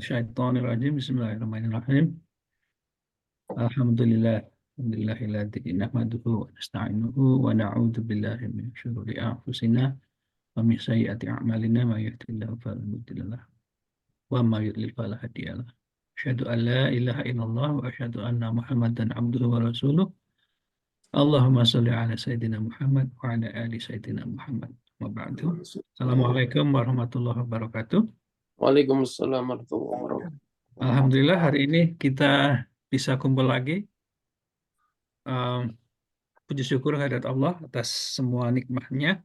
Minasyaitonirrajim. Bismillahirrahmanirrahim. Alhamdulillah. Alhamdulillahilladzi nahmaduhu wa nasta'inuhu wa na'udzu billahi min syururi anfusina wa min sayyiati a'malina may yahdihillahu fala mudilla lahu wa may yudlil fala hadiya lahu. Asyhadu an la ilaha illallah wa asyhadu anna Muhammadan abduhu wa rasuluh. Allahumma shalli ala sayyidina Muhammad wa ala ali sayyidina Muhammad. Wa ba'du. Assalamualaikum warahmatullahi wabarakatuh. Waalaikumsalam warahmatullahi wabarakatuh. Alhamdulillah hari ini kita bisa kumpul lagi. Puji syukur kehadirat Allah atas semua nikmatnya.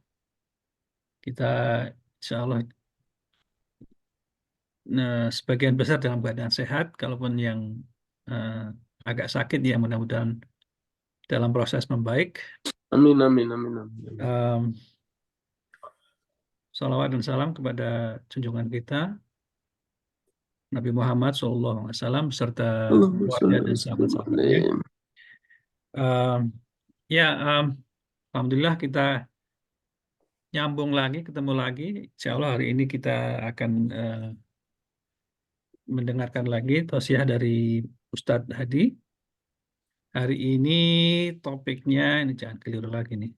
Kita insya Allah sebagian besar dalam keadaan sehat. Kalaupun yang agak sakit ya mudah-mudahan dalam proses membaik. Amin, amin, amin, amin. Salawat dan salam kepada junjungan kita Nabi Muhammad SAW beserta keluarga dan sahabat-sahabatnya. Alhamdulillah kita nyambung lagi, ketemu lagi. Insya Allah hari ini kita akan mendengarkan lagi tausiah dari Ustadz Hadi. Hari ini topiknya, ini jangan keliru lagi nih,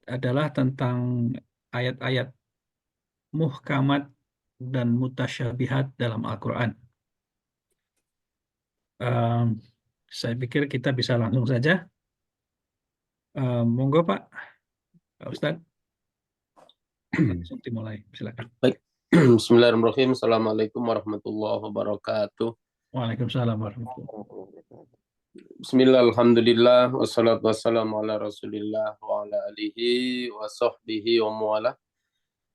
adalah tentang ayat-ayat muhkamat dan mutasyabihat dalam Al-Quran. Saya pikir kita bisa langsung saja. Monggo Pak Ustadz. Langsung dimulai, silakan. Baik. Bismillahirrahmanirrahim. Assalamualaikum warahmatullahi wabarakatuh. Waalaikumsalam warahmatullahi wabarakatuh. Bismillah, alhamdulillah, wassalatu wassalamu ala rasulillah wa ala alihi wa sahbihi wa mu'ala.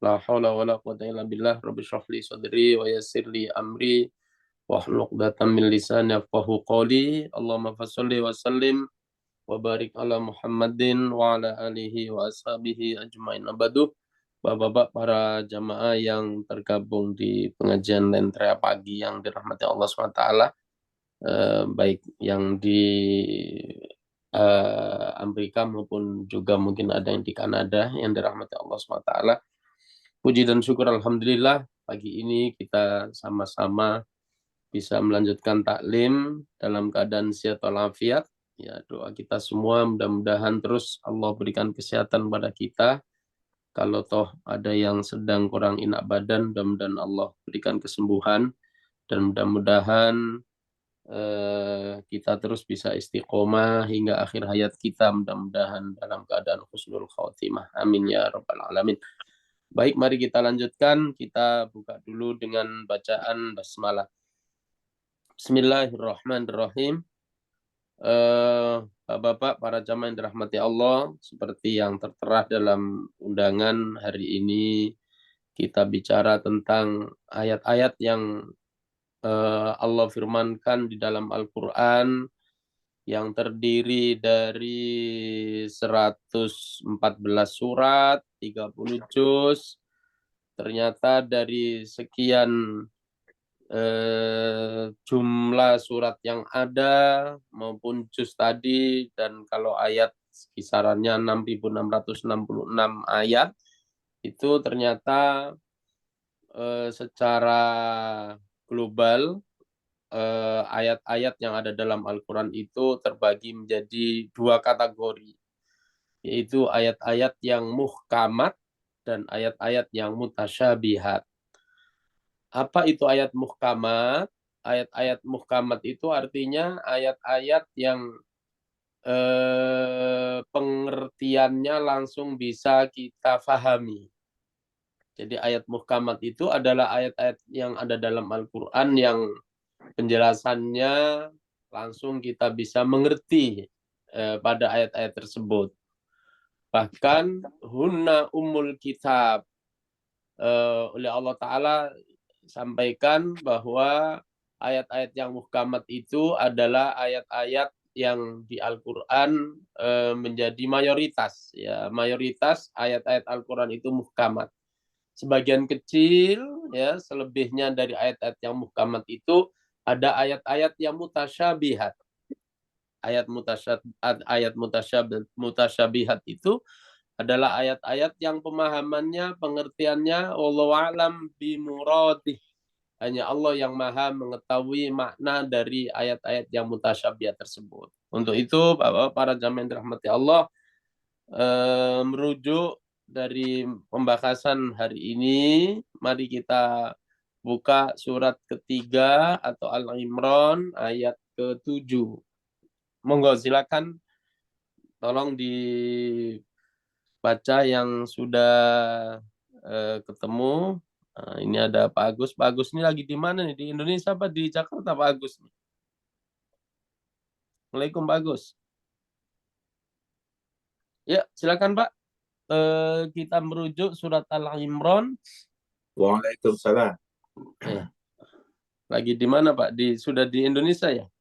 La hawla wa la quwwata illa billah. Rabbi shrah li sadri wa yassir li amri wa hlul 'uqdatam min lisani yafqahu qawli. Allahumma fasholli wa sallim wa barik ala Muhammadin wa ala alihi wa ashabihi ajmain. Abadu, Bapak-bapak para jamaah yang tergabung di pengajian Lentera pagi yang dirahmati Allah SWT, baik yang di Amerika maupun juga mungkin ada yang di Kanada yang dirahmati Allah SWT. Puji dan syukur alhamdulillah pagi ini kita sama-sama bisa melanjutkan taklim dalam keadaan sehat walafiat. Ya, doa kita semua mudah-mudahan terus Allah berikan kesehatan pada kita. Kalau toh ada yang sedang kurang enak badan, mudah-mudahan Allah berikan kesembuhan dan mudah-mudahan kita terus bisa istiqomah hingga akhir hayat kita, mudah-mudahan dalam keadaan husnul khatimah. Amin ya rabbal alamin. Baik, mari kita lanjutkan. Kita buka dulu dengan bacaan basmalah. Bismillahirrahmanirrahim. Bapak-bapak para jamaah yang dirahmati Allah, seperti yang tertera dalam undangan hari ini, kita bicara tentang ayat-ayat yang Allah firmankan di dalam Al-Quran yang terdiri dari 114 surat, 30 juz. Ternyata dari sekian jumlah surat yang ada maupun juz tadi, dan kalau ayat kisarannya 6.666 ayat, itu ternyata secara global ayat-ayat yang ada dalam Al-Quran itu terbagi menjadi dua kategori, yaitu ayat-ayat yang muhkamat dan ayat-ayat yang mutasyabihat. Apa itu ayat muhkamat? Ayat-ayat muhkamat itu artinya ayat-ayat yang pengertiannya langsung bisa kita fahami. Jadi ayat muhkamat itu adalah ayat-ayat yang ada dalam Al-Quran yang penjelasannya langsung kita bisa mengerti pada ayat-ayat tersebut. Bahkan hunna ummul kitab, oleh Allah Ta'ala sampaikan bahwa ayat-ayat yang muhkamat itu adalah ayat-ayat yang di Al-Quran menjadi mayoritas. Ya, mayoritas ayat-ayat Al-Quran itu muhkamat. Sebagian kecil, ya, selebihnya dari ayat-ayat yang muhkamat itu ada ayat-ayat yang mutasyabihat. Ayat mutasyabihat itu adalah ayat-ayat yang pemahamannya, pengertiannya wallahu a'lam bimuradih. Hanya Allah yang maha mengetahui makna dari ayat-ayat yang mutasyabihat tersebut. Untuk itu, Bapak, para jamaah yang dirahmati Allah, merujuk dari pembahasan hari ini, mari kita buka surat ketiga atau Al-Imran ayat ke-7. Monggo silakan, tolong dibaca yang sudah ketemu. Nah, ini ada Pak Agus. Pak Agus ini lagi di mana nih? Di Indonesia apa di Jakarta, Pak Agus? Assalamualaikum, Pak Agus. Ya, silakan, Pak. Kita merujuk surat Al-Imran. Waalaikumsalam. Lagi di mana, Pak? Sudah di Indonesia ya?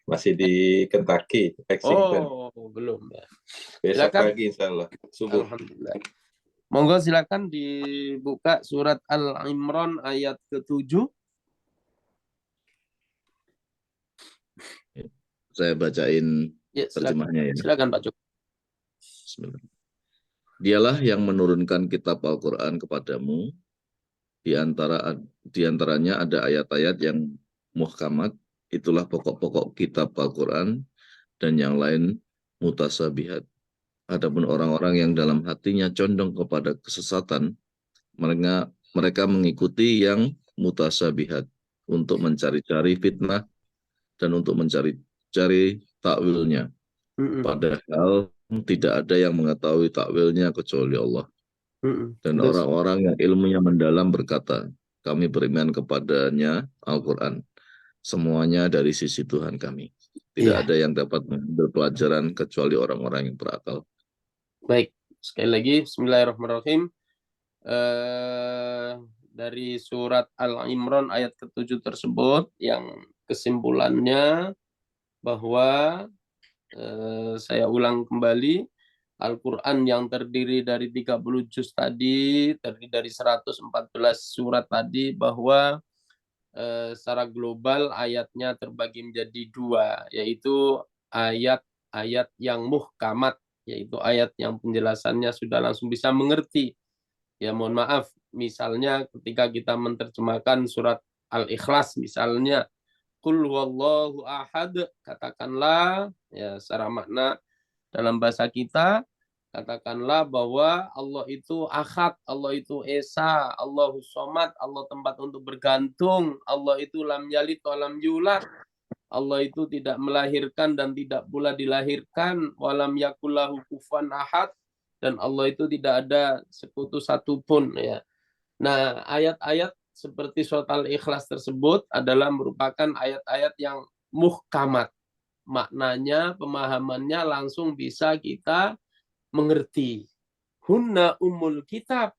Masih di Kentucky, Lexington. Oh, belum ya. Besok Silakan. pagi insya Allah, subuh. Alhamdulillah. Monggo silakan dibuka surat Al-Imran ayat ke-7. Saya bacain Ya, terjemahnya ya. silakan Pak Cuk. Bismillah. Dialah yang menurunkan kitab Al-Quran kepadamu. Di antaranya ada ayat-ayat yang muhkamat, itulah pokok-pokok kitab Al-Quran, dan yang lain mutasabihat. Adapun orang-orang yang dalam hatinya condong kepada kesesatan, mereka mengikuti yang mutasabihat untuk mencari-cari fitnah dan untuk mencari-cari takwilnya. Padahal tidak ada yang mengetahui takwilnya kecuali Allah. Dan orang-orang yang ilmunya mendalam berkata, kami beriman kepadanya Al-Quran. Semuanya dari sisi Tuhan kami. Tidak ada yang dapat mengambil pelajaran kecuali orang-orang yang berakal. Baik, sekali lagi Bismillahirrahmanirrahim. Dari surat Al-Imran ayat ke-7 tersebut yang kesimpulannya bahwa saya ulang kembali, Al-Quran yang terdiri dari 30 juz tadi, terdiri dari 114 surat tadi, bahwa secara global ayatnya terbagi menjadi dua, yaitu ayat-ayat yang muhkamat, yaitu ayat yang penjelasannya sudah langsung bisa mengerti. Ya, mohon maaf, misalnya ketika kita menerjemahkan surat Al-Ikhlas misalnya, Qul huwallahu ahad, katakanlah ya secara makna dalam bahasa kita, katakanlah bahwa Allah itu ahad, Allah itu esa, Allahus somad, Allah tempat untuk bergantung, Allah itu lam yalid wa lam yulad, Allah itu tidak melahirkan dan tidak pula dilahirkan, walam yakullahu kufuwan ahad, dan Allah itu tidak ada sekutu satupun ya. Nah, ayat-ayat seperti surat Al-Ikhlas tersebut adalah merupakan ayat-ayat yang muhkamat. Maknanya, pemahamannya langsung bisa kita mengerti. Hunna umul kitab.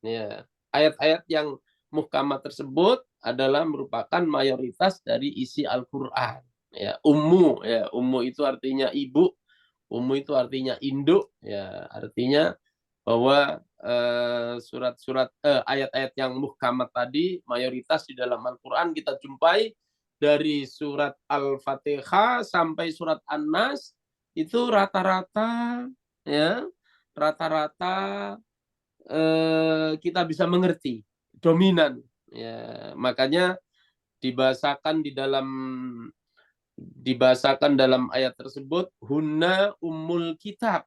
Ya, ayat-ayat yang muhkamat tersebut adalah merupakan mayoritas dari isi Al-Qur'an. Ya, ummu itu artinya ibu, ummu itu artinya induk, ya, artinya bahwa surat-surat ayat-ayat yang muhkamat tadi mayoritas di dalam Al-Qur'an kita jumpai dari surat Al-Fatihah sampai surat An-Nas, itu rata-rata ya, rata-rata kita bisa mengerti, dominan ya. Makanya dibahasakan dalam ayat tersebut, hunna ummul kitab.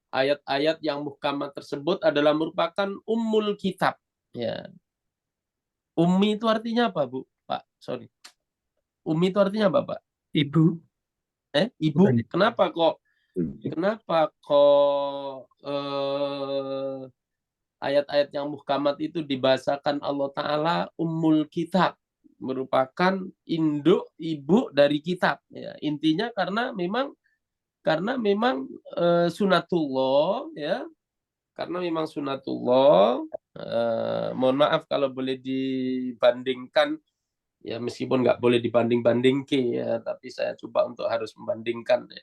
Ayat-ayat yang muhkamat tersebut adalah merupakan ummul kitab ya. Ummi itu artinya apa, Bu? Pak, sorry. Ummi itu artinya apa, Pak? Ibu. Ibu. Kenapa kok ayat-ayat yang muhkamat itu dibahasakan Allah Ta'ala ummul kitab, merupakan induk ibu dari kitab ya. Intinya karena memang sunatullah ya, karena memang sunatullah. Mohon maaf kalau boleh dibandingkan ya, meskipun nggak boleh dibanding-bandingkan ya, tapi saya coba untuk harus membandingkan ya.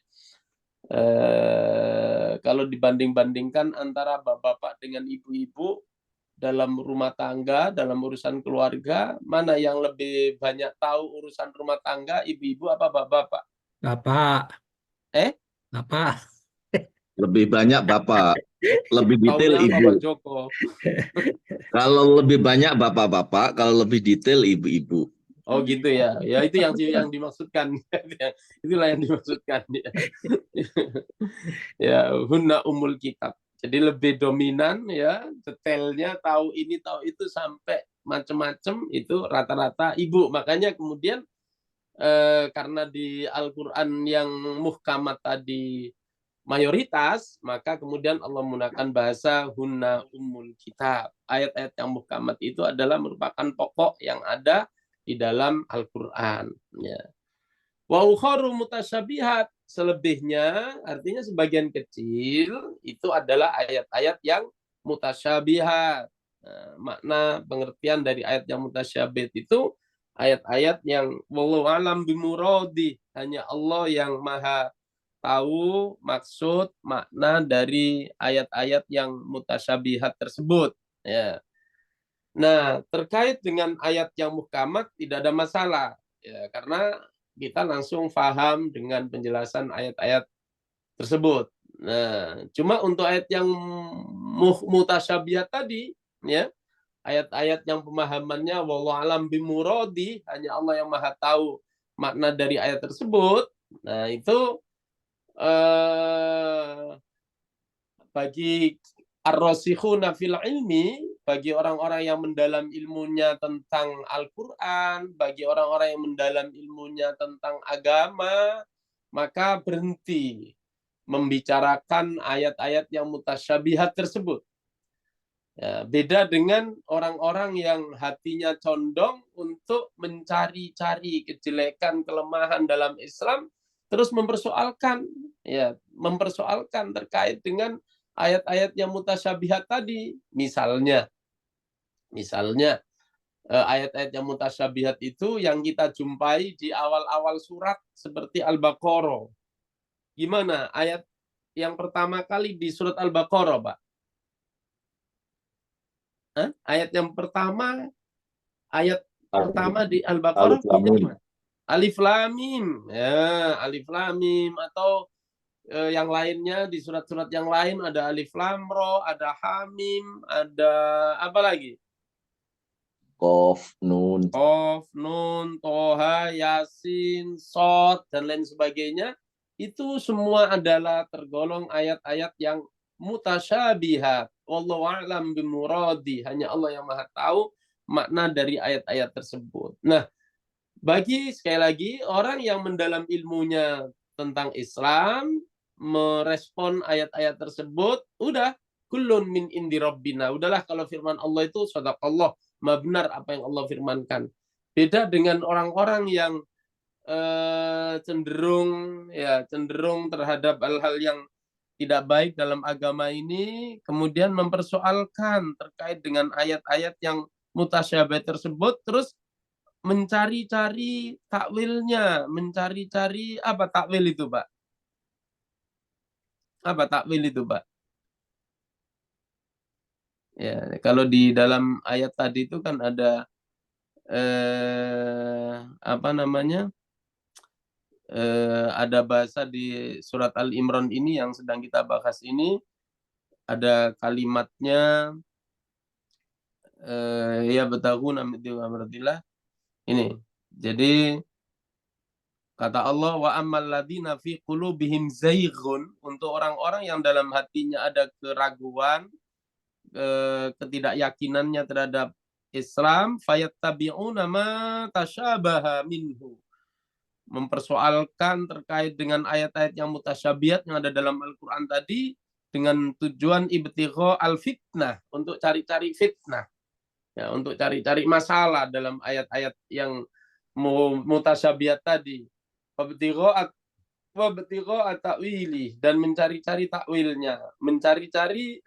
Kalau dibanding-bandingkan antara bapak-bapak dengan ibu-ibu dalam rumah tangga, dalam urusan keluarga, mana yang lebih banyak tahu urusan rumah tangga, ibu-ibu apa bapak-bapak? Bapak. Bapak. Lebih banyak bapak. lebih detail Taunya ibu. Bapak Joko. Kalau lebih banyak bapak-bapak, kalau lebih detail ibu-ibu. Oh gitu ya. Ya itu yang dimaksudkan. Itulah yang dimaksudkan. Ya, hunna umul kitab. Jadi lebih dominan ya, detailnya tahu ini tahu itu sampai macam-macam itu rata-rata ibu. Makanya kemudian karena di Al-Qur'an yang muhkamat tadi mayoritas, maka kemudian Allah menggunakan bahasa hunna ummul kitab. Ayat-ayat yang muhkamat itu adalah merupakan pokok yang ada di dalam Al-Qur'an. Ya. Wa ukharu mutasyabihat, selebihnya artinya sebagian kecil itu adalah ayat-ayat yang mutasyabihat. Nah, makna pengertian dari ayat yang mutasyabihat itu ayat-ayat yang wallahu alam bimuradi, hanya Allah yang maha tahu maksud makna dari ayat-ayat yang mutasyabihat tersebut. Ya. Nah, terkait dengan ayat yang muhkamat tidak ada masalah, ya, karena kita langsung paham dengan penjelasan ayat-ayat tersebut. Nah, cuma untuk ayat yang mutasyabihat tadi, ya, ayat-ayat yang pemahamannya wallahu alam bimuradi, hanya Allah yang maha tahu makna dari ayat tersebut. Nah, itu bagi ar-rasikhuna fil ilmi, bagi orang-orang yang mendalam ilmunya tentang Al-Qur'an, bagi orang-orang yang mendalam ilmunya tentang agama, maka berhenti membicarakan ayat-ayat yang mutasyabihat tersebut. Ya, beda dengan orang-orang yang hatinya condong untuk mencari-cari kejelekan, kelemahan dalam Islam, terus mempersoalkan, ya, mempersoalkan terkait dengan ayat-ayat yang mutasyabihat tadi. Misalnya ayat-ayat yang mutasyabihat itu yang kita jumpai di awal-awal surat seperti Al-Baqarah. Gimana ayat yang pertama kali di surat Al-Baqarah, Pak? Ayat yang pertama, ayat pertama di Al-Baqarah bunyinya Alif Lam Mim. Ya, Alif Lam Mim, atau yang lainnya di surat-surat yang lain ada Alif Lam Ra, ada Hamim, ada apa lagi? Qaf, Nun. Qaf, Nun, Toha, Yasin, Shad, dan lain sebagainya. Itu semua adalah tergolong ayat-ayat yang mutasyabihat. Wallahu a'lam bimuradi. Hanya Allah yang maha tahu makna dari ayat-ayat tersebut. Nah, bagi sekali lagi orang yang mendalam ilmunya tentang Islam, merespon ayat-ayat tersebut, udah kullun min indi rabbina. Udahlah, kalau firman Allah itu sadaqallah, benar apa yang Allah firmankan. Beda dengan orang-orang yang cenderung terhadap hal-hal yang tidak baik dalam agama ini, kemudian mempersoalkan terkait dengan ayat-ayat yang mutasyabih tersebut, terus mencari-cari takwilnya, mencari-cari apa takwil itu, Pak? Apa takwil itu, Pak? Ya, kalau di dalam ayat tadi itu kan ada apa namanya? Ada bahasa di surat Al-Imran ini yang sedang kita bahas ini, ada kalimatnya ya betaghuna min amrillah ini. Jadi kata Allah, wa ammal ladzina fi qulubihim zaighun, untuk orang-orang yang dalam hatinya ada keraguan, ketidakyakinannya terhadap Islam, fayattabi'una ma tasyabaha minhu, mempersoalkan terkait dengan ayat-ayat yang mutasyabihat yang ada dalam Al-Qur'an tadi dengan tujuan ibtigha al-fitnah, untuk cari-cari fitnah. Ya, untuk cari-cari masalah dalam ayat-ayat yang mutasyabihat tadi. Wabtigha ta'wili, dan mencari-cari takwilnya, mencari-cari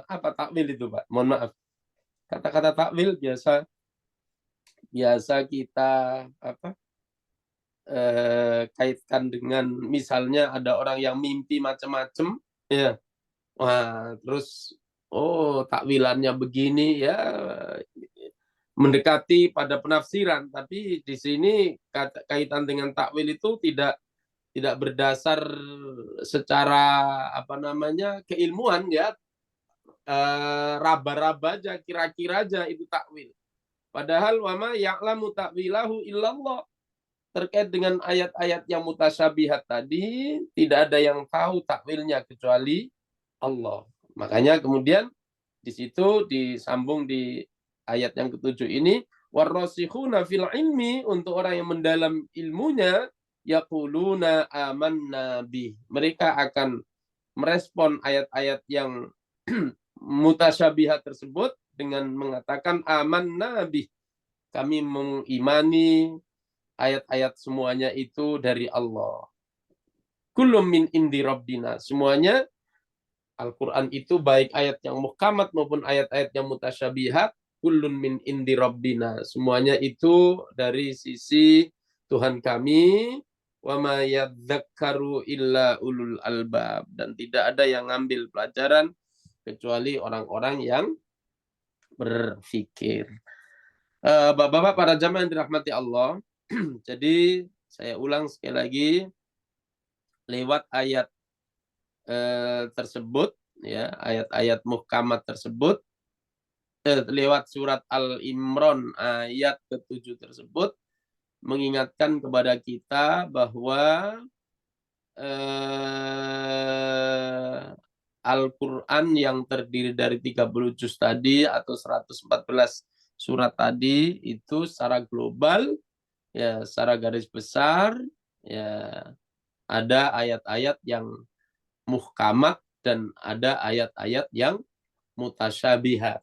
apa takwil itu, Pak? Mohon maaf. Kata-kata takwil biasa kita apa? Kaitkan dengan misalnya ada orang yang mimpi macam-macam, ya. Wah, terus takwilannya begini, ya, mendekati pada penafsiran, tapi di sini kaitan dengan takwil itu tidak tidak berdasar secara keilmuan ya, raba-raba aja, kira-kira aja itu takwil. Padahal wama ya'lamu ta'wilahu illallah. Terkait dengan ayat-ayat yang mutasyabihat tadi, tidak ada yang tahu takwilnya kecuali Allah. Makanya kemudian di situ disambung di ayat yang ke-7 ini, warrasikhuna fil ilmi, untuk orang yang mendalam ilmunya, yaquluna amanna bih. Mereka akan merespon ayat-ayat yang mutasyabihat tersebut dengan mengatakan amanna bih. Kami mengimani ayat-ayat semuanya itu dari Allah. Kullum min indi rabbina. Semuanya Al-Quran itu baik ayat yang muhkamat maupun ayat-ayat yang mutasyabihat, kullun min indi rabbina. Semuanya itu dari sisi Tuhan kami. Wa ma yadzakkaru illa ulul albab. Dan tidak ada yang ngambil pelajaran kecuali orang-orang yang berfikir. Bapak-bapak para jamaah yang dirahmati Allah. Jadi saya ulang sekali lagi, lewat ayat tersebut, ya, ayat-ayat muhkamat tersebut, lewat surat Al-Imran ayat ke-7 tersebut, mengingatkan kepada kita bahwa Al-Quran yang terdiri dari 30 juz tadi atau 114 surat tadi itu secara global, ya, secara garis besar, ya, ada ayat-ayat yang muhkamat dan ada ayat-ayat yang mutasyabihat.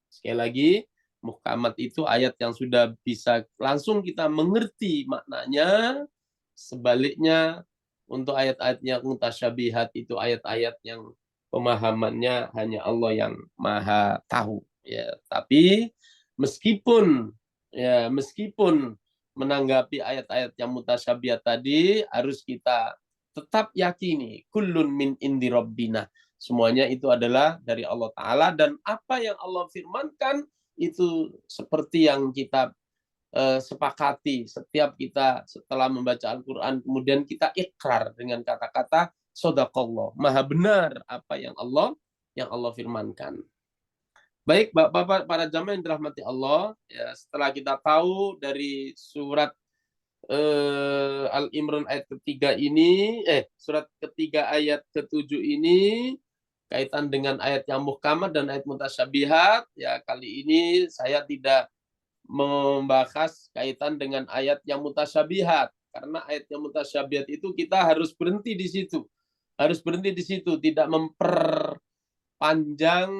Sekali lagi, muhkamat itu ayat yang sudah bisa langsung kita mengerti maknanya. Sebaliknya, untuk ayat-ayat yang mutasyabihat itu ayat-ayat yang pemahamannya hanya Allah yang Maha tahu. Ya, tapi meskipun menanggapi ayat-ayat yang mutasyabihat tadi, harus kita tetap yakini kullun min indi rabbina. Semuanya itu adalah dari Allah Ta'ala, dan apa yang Allah firmankan itu seperti yang kita sepakati setiap kita setelah membaca Al-Quran, kemudian kita ikrar dengan kata-kata shadaqallah, maha benar apa yang Allah firmankan. Baik, Bapak-bapak para jamaah yang dirahmati Allah, ya, setelah kita tahu dari surat Al-Imran ayat ketiga ini, surat ketiga ayat ke-7 ini kaitan dengan ayat yang muhkamat dan ayat mutasyabihat, ya, kali ini saya tidak membahas kaitan dengan ayat yang mutasyabihat, karena ayat yang mutasyabihat itu kita harus berhenti di situ. Tidak memperpanjang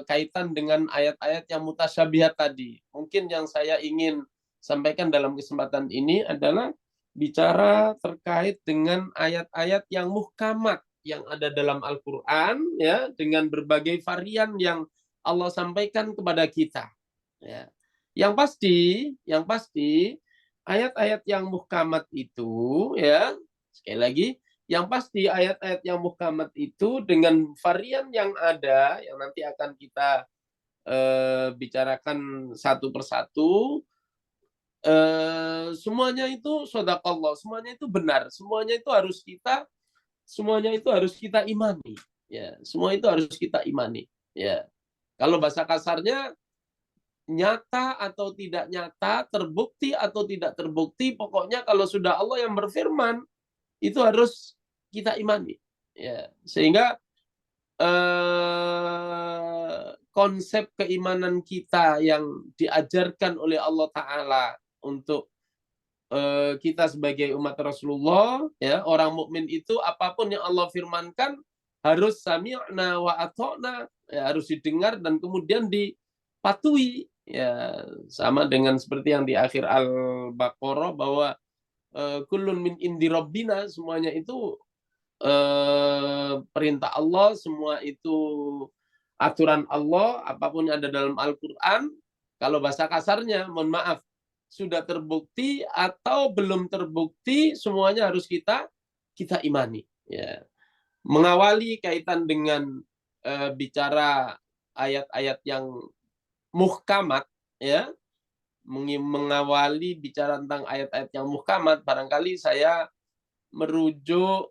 kaitan dengan ayat-ayat yang mutasyabihat tadi. Mungkin yang saya ingin sampaikan dalam kesempatan ini adalah bicara terkait dengan ayat-ayat yang muhkamat yang ada dalam Al-Quran, ya, dengan berbagai varian yang Allah sampaikan kepada kita. Ya. Yang pasti ayat-ayat yang muhkamat itu, ya, sekali lagi, yang pasti ayat-ayat yang muhkamat itu dengan varian yang ada, yang nanti akan kita bicarakan satu persatu, semuanya itu shadaqallah, semuanya itu benar, semuanya itu harus kita imani, ya, semua itu harus kita imani, ya. Kalau bahasa kasarnya, nyata atau tidak nyata, terbukti atau tidak terbukti, pokoknya kalau sudah Allah yang berfirman, itu harus kita imani, ya. Sehingga konsep keimanan kita yang diajarkan oleh Allah Ta'ala untuk kita sebagai umat Rasulullah, ya, orang mukmin itu apapun yang Allah firmankan harus sami'na wa ata'na, ya, harus didengar dan kemudian dipatuhi, ya, sama dengan seperti yang di akhir Al-Baqarah bahwa kullun min indi rabbina, semuanya itu perintah Allah, semua itu aturan Allah, apapun yang ada dalam Al-Quran. Kalau bahasa kasarnya, mohon maaf, sudah terbukti atau belum terbukti, semuanya harus kita imani, ya. Mengawali kaitan dengan bicara ayat-ayat yang muhkamat, ya, mengawali bicara tentang ayat-ayat yang muhkamat, barangkali saya merujuk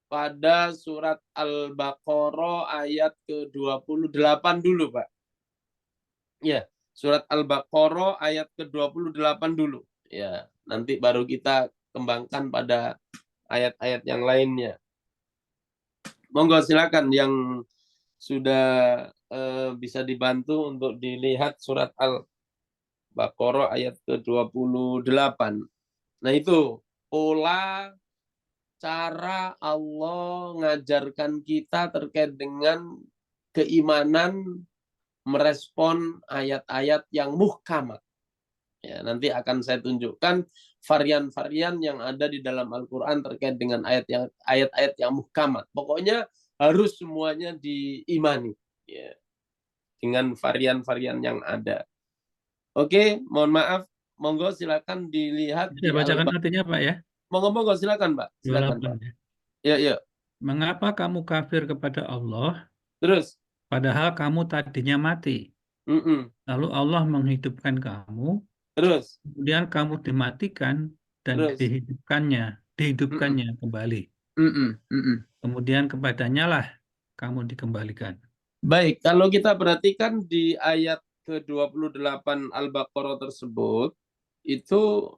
pada surat Al-Baqarah ayat ke-28 dulu, Pak. Ya, surat Al-Baqarah ayat ke-28 dulu. Ya, nanti baru kita kembangkan pada ayat-ayat yang lainnya. Monggo silakan yang sudah bisa dibantu untuk dilihat surat Al-Baqarah ayat ke-28. Nah, itu pola cara Allah ngajarkan kita terkait dengan keimanan merespon ayat-ayat yang muhkamat. Ya, nanti akan saya tunjukkan varian-varian yang ada di dalam Al-Quran terkait dengan ayat-ayat yang muhkamat. Pokoknya harus semuanya diimani, ya, dengan varian-varian yang ada. Oke, mohon maaf, monggo silakan dilihat Bisa di bacakan artinya Pak ya? Monggo silakan, Pak. Silakan, 28 Pak. ya. Ya. Mengapa kamu kafir kepada Allah, Terus. padahal kamu tadinya mati? Lalu Allah menghidupkan kamu, Terus. kemudian kamu dimatikan dan Terus. dihidupkannya kembali. Kemudian kepadanya lah kamu dikembalikan. Baik, kalau kita perhatikan di ayat ke-28 Al-Baqarah tersebut, itu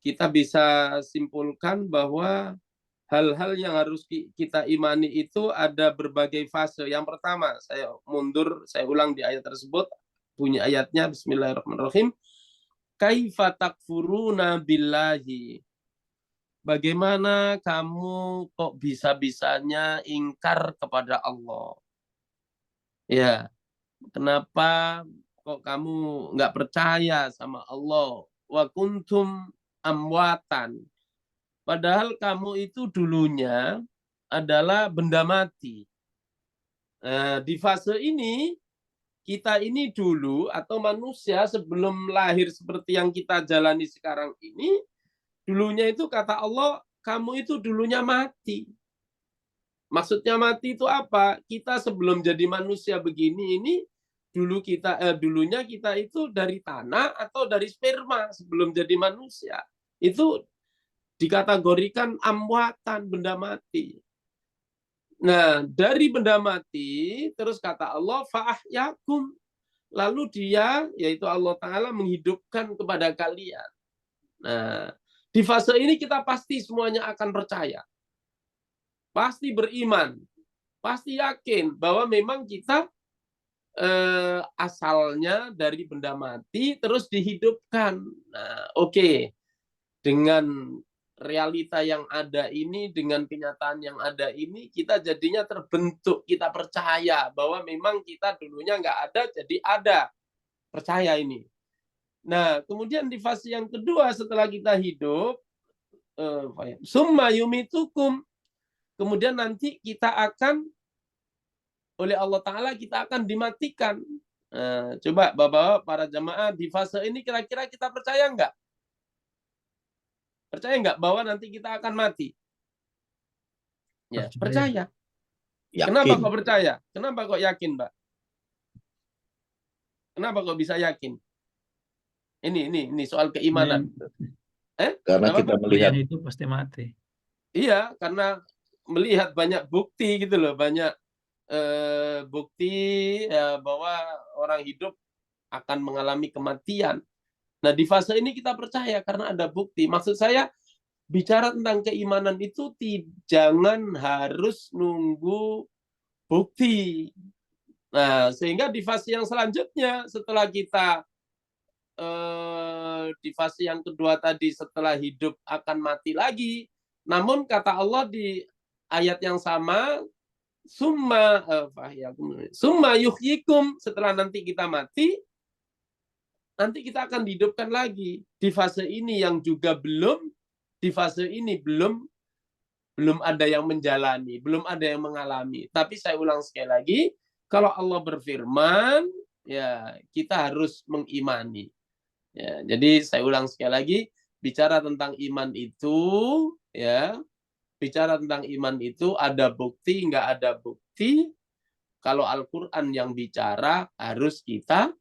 kita bisa simpulkan bahwa hal-hal yang harus kita imani itu ada berbagai fase. Yang pertama, saya ulang di ayat tersebut, bunyi ayatnya, Bismillahirrahmanirrahim. Kaifa takfuruna billahi. Bagaimana kamu kok bisa-bisanya ingkar kepada Allah? Ya, kenapa kok kamu nggak percaya sama Allah? Wa kuntum amwatan. Padahal kamu itu dulunya adalah benda mati. Di fase ini, kita ini dulu atau manusia sebelum lahir seperti yang kita jalani sekarang ini, dulunya itu kata Allah, kamu itu dulunya mati. Maksudnya mati itu apa? Kita sebelum jadi manusia begini ini, dulunya kita itu dari tanah atau dari sperma sebelum jadi manusia. Itu dikategorikan amwatan, benda mati. Nah, dari benda mati, terus kata Allah, fa'ahyakum. Lalu dia, yaitu Allah Ta'ala, menghidupkan kepada kalian. Nah, di fase ini kita pasti semuanya akan percaya. Pasti beriman. Pasti yakin bahwa memang kita asalnya dari benda mati, terus dihidupkan. Nah, oke. Dengan realita yang ada ini, dengan kenyataan yang ada ini, kita jadinya terbentuk, kita percaya bahwa memang kita dulunya nggak ada, jadi ada. Percaya ini. Nah, kemudian di fase yang kedua setelah kita hidup, summa yumitukum, kemudian nanti kita akan, oleh Allah Ta'ala, kita akan dimatikan. Coba Bapak-Bapak, para jamaah, di fase ini kira-kira kita percaya nggak? Percaya nggak bahwa nanti kita akan mati? Ya, percaya. Yakin. Kenapa kok percaya? Kenapa kok yakin, Mbak? Kenapa kok bisa yakin? Ini soal keimanan. Karena kita melihat itu pasti mati. Iya, karena melihat banyak bukti gitu loh, banyak bukti bahwa orang hidup akan mengalami kematian. Nah, di fase ini kita percaya karena ada bukti. Maksud saya, bicara tentang keimanan itu jangan harus nunggu bukti. Nah, sehingga di fase yang selanjutnya, setelah kita di fase yang kedua tadi, setelah hidup akan mati lagi. Namun kata Allah di ayat yang sama, summa yuhyikum, setelah nanti kita mati, nanti kita akan dihidupkan lagi. Di fase ini yang juga di fase ini belum ada yang menjalani, belum ada yang mengalami. Tapi saya ulang sekali lagi, kalau Allah berfirman, ya kita harus mengimani. Ya, jadi saya ulang sekali lagi, bicara tentang iman itu, ya, bicara tentang iman itu ada bukti, nggak ada bukti. Kalau Al-Quran yang bicara, harus kita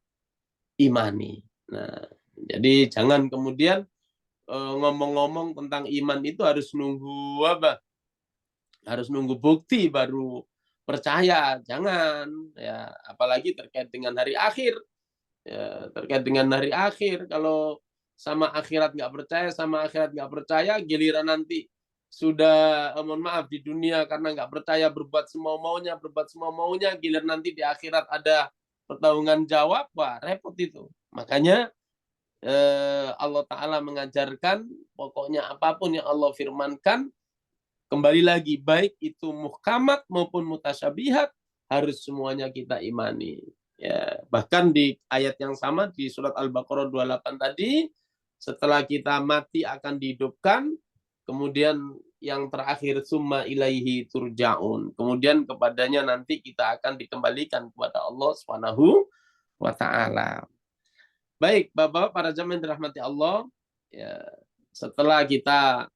imani. Nah, jadi jangan kemudian ngomong-ngomong tentang iman itu harus nunggu apa? Harus nunggu bukti baru percaya. Jangan ya, apalagi terkait dengan hari akhir. Ya, terkait dengan hari akhir, kalau sama akhirat nggak percaya, giliran nanti sudah mohon maaf di dunia karena nggak percaya berbuat semau maunya, giliran nanti di akhirat ada pertanggungan jawab, wah repot itu. Makanya Allah Ta'ala mengajarkan pokoknya apapun yang Allah firmankan, kembali lagi baik itu muhkamat maupun mutasyabihat, harus semuanya kita imani. Ya, bahkan di ayat yang sama di surat Al-Baqarah 28 tadi, setelah kita mati akan dihidupkan, kemudian yang terakhir summa ilaihi turja'un. Kemudian kepadanya nanti kita akan dikembalikan kepada Allah Subhanahu wa taala. Baik, Bapak para jamaah yang dirahmati Allah, ya, setelah kita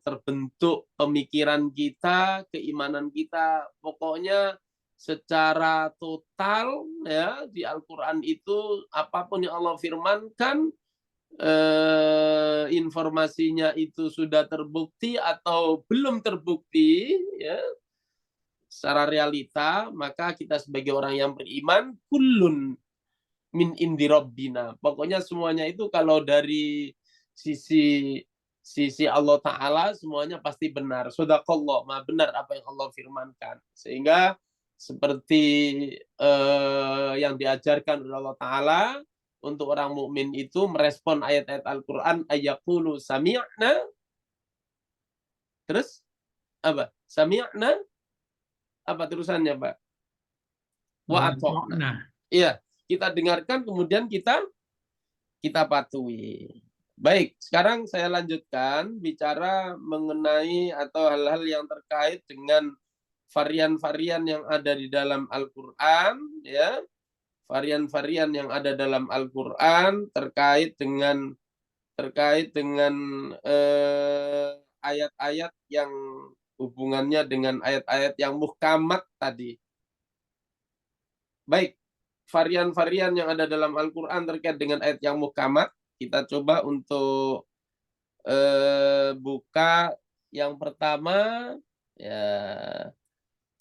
terbentuk pemikiran kita, keimanan kita, pokoknya secara total ya di Al-Qur'an itu apapun yang Allah firmankan, informasinya itu sudah terbukti atau belum terbukti ya secara realita, maka kita sebagai orang yang beriman kullun min indi rabbina. Pokoknya semuanya itu kalau dari sisi Allah Ta'ala semuanya pasti benar. Shadaqallah, maha benar apa yang Allah firmankan. Sehingga seperti yang diajarkan oleh Allah Ta'ala, untuk orang mukmin itu merespon ayat-ayat Al-Quran, ayaqulu sami'na, terus apa? Sami'na, apa terusannya Pak? Wa ata'na. Iya, kita dengarkan kemudian kita patuhi. Baik, sekarang saya lanjutkan bicara mengenai atau hal-hal yang terkait dengan varian-varian yang ada di dalam Al-Qur'an ya. Varian-varian yang ada dalam Al-Qur'an terkait dengan ayat-ayat yang hubungannya dengan ayat-ayat yang muhkamat tadi. Baik, varian-varian yang ada dalam Al-Quran terkait dengan ayat yang muhkamat, kita coba untuk buka yang pertama. Ya,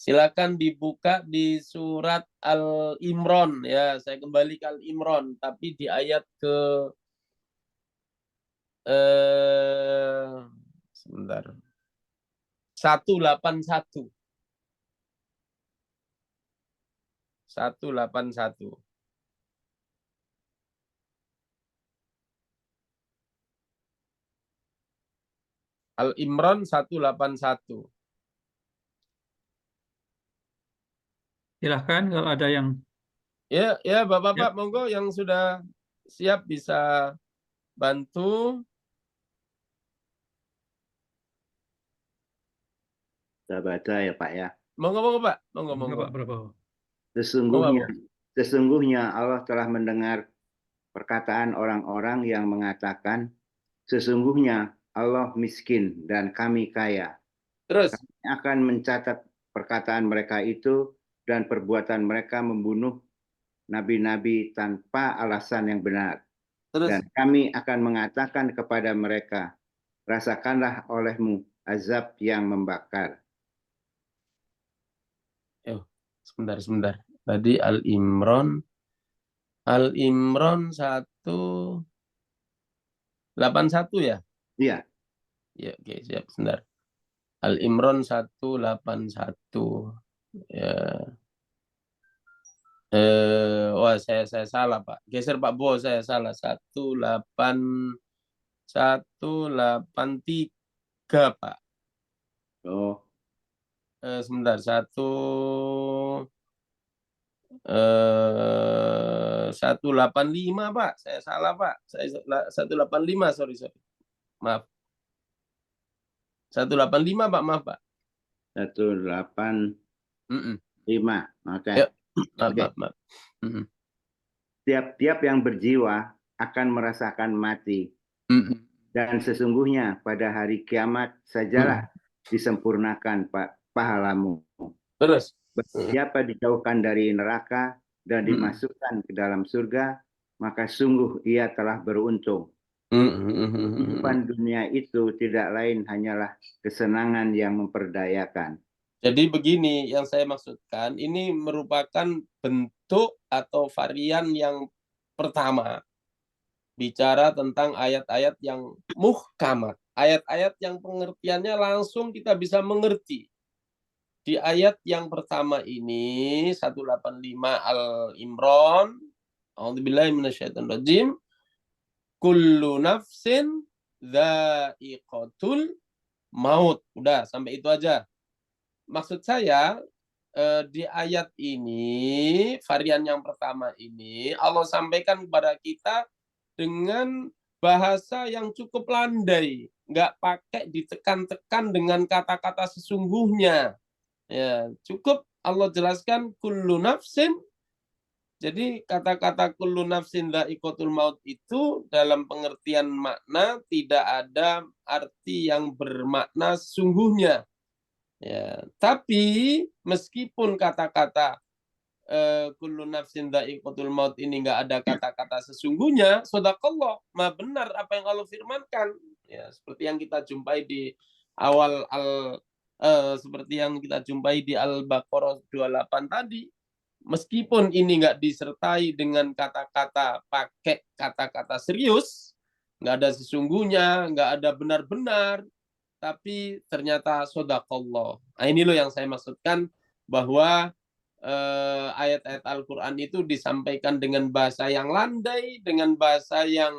silakan dibuka di surat Al-Imran ya. Saya kembali ke Al-Imran, tapi di ayat ke sebentar. 181. 181. Al-Imran 181. Silahkan kalau ada yang Ya, Bapak-bapak, monggo yang sudah siap bisa bantu. Saya baca ya Pak ya. Monggo Pak, monggo. Pak Prabowo. Sesungguhnya Allah telah mendengar perkataan orang-orang yang mengatakan, sesungguhnya Allah miskin dan kami kaya. Terus kami akan mencatat perkataan mereka itu dan perbuatan mereka membunuh nabi-nabi tanpa alasan yang benar. Dan kami akan mengatakan kepada mereka, rasakanlah olehmu azab yang membakar. Sebentar. Tadi Al-Imran 181 ya? Iya. Ya, oke, siap. Sebentar. Al-Imran 181. Ya. Wah, saya salah, Pak. Geser Pak Bo, saya salah. 183, Pak. Oh. Sebentar. 185, Pak. Saya salah, Pak. Saya 185, sorry. Maaf. 185, Pak. Maaf, Pak. 185. Oke. Ya. Maaf. Tiap-tiap yang berjiwa akan merasakan mati. Dan sesungguhnya pada hari kiamat sajalah disempurnakan pahalamu. Terus. Siapa dijauhkan dari neraka dan dimasukkan ke dalam surga, maka sungguh ia telah beruntung. Kehidupan dunia itu tidak lain hanyalah kesenangan yang memperdayakan. Jadi begini yang saya maksudkan, ini merupakan bentuk atau varian yang pertama. Bicara tentang ayat-ayat yang muhkamat. Ayat-ayat yang pengertiannya langsung kita bisa mengerti. Di ayat yang pertama ini, 185 Al-Imran, A'udzubillahi minasyaitonirrajim, kullu nafsin dha'iqatul maut. Udah, sampai itu aja. Maksud saya, di ayat ini, varian yang pertama ini, Allah sampaikan kepada kita dengan bahasa yang cukup landai. Nggak pakai ditekan-tekan dengan kata-kata sesungguhnya. Ya, cukup Allah jelaskan kullu nafsin. Jadi kata-kata kullu nafsin dha'iqatul maut itu dalam pengertian makna tidak ada arti yang bermakna sesungguhnya. Ya, tapi meskipun kata-kata kullu nafsin dha'iqatul maut ini nggak ada kata-kata sesungguhnya, shadaqallah, maha benar apa yang Allah firmankan. Ya, seperti yang kita jumpai di awal seperti yang kita jumpai di Al-Baqarah 28 tadi. Meskipun ini nggak disertai dengan kata-kata pakai kata-kata serius, nggak ada sesungguhnya, nggak ada benar-benar, tapi ternyata shadaqallah. Nah, ini loh yang saya maksudkan bahwa ayat-ayat Al-Quran itu disampaikan dengan bahasa yang landai, dengan bahasa yang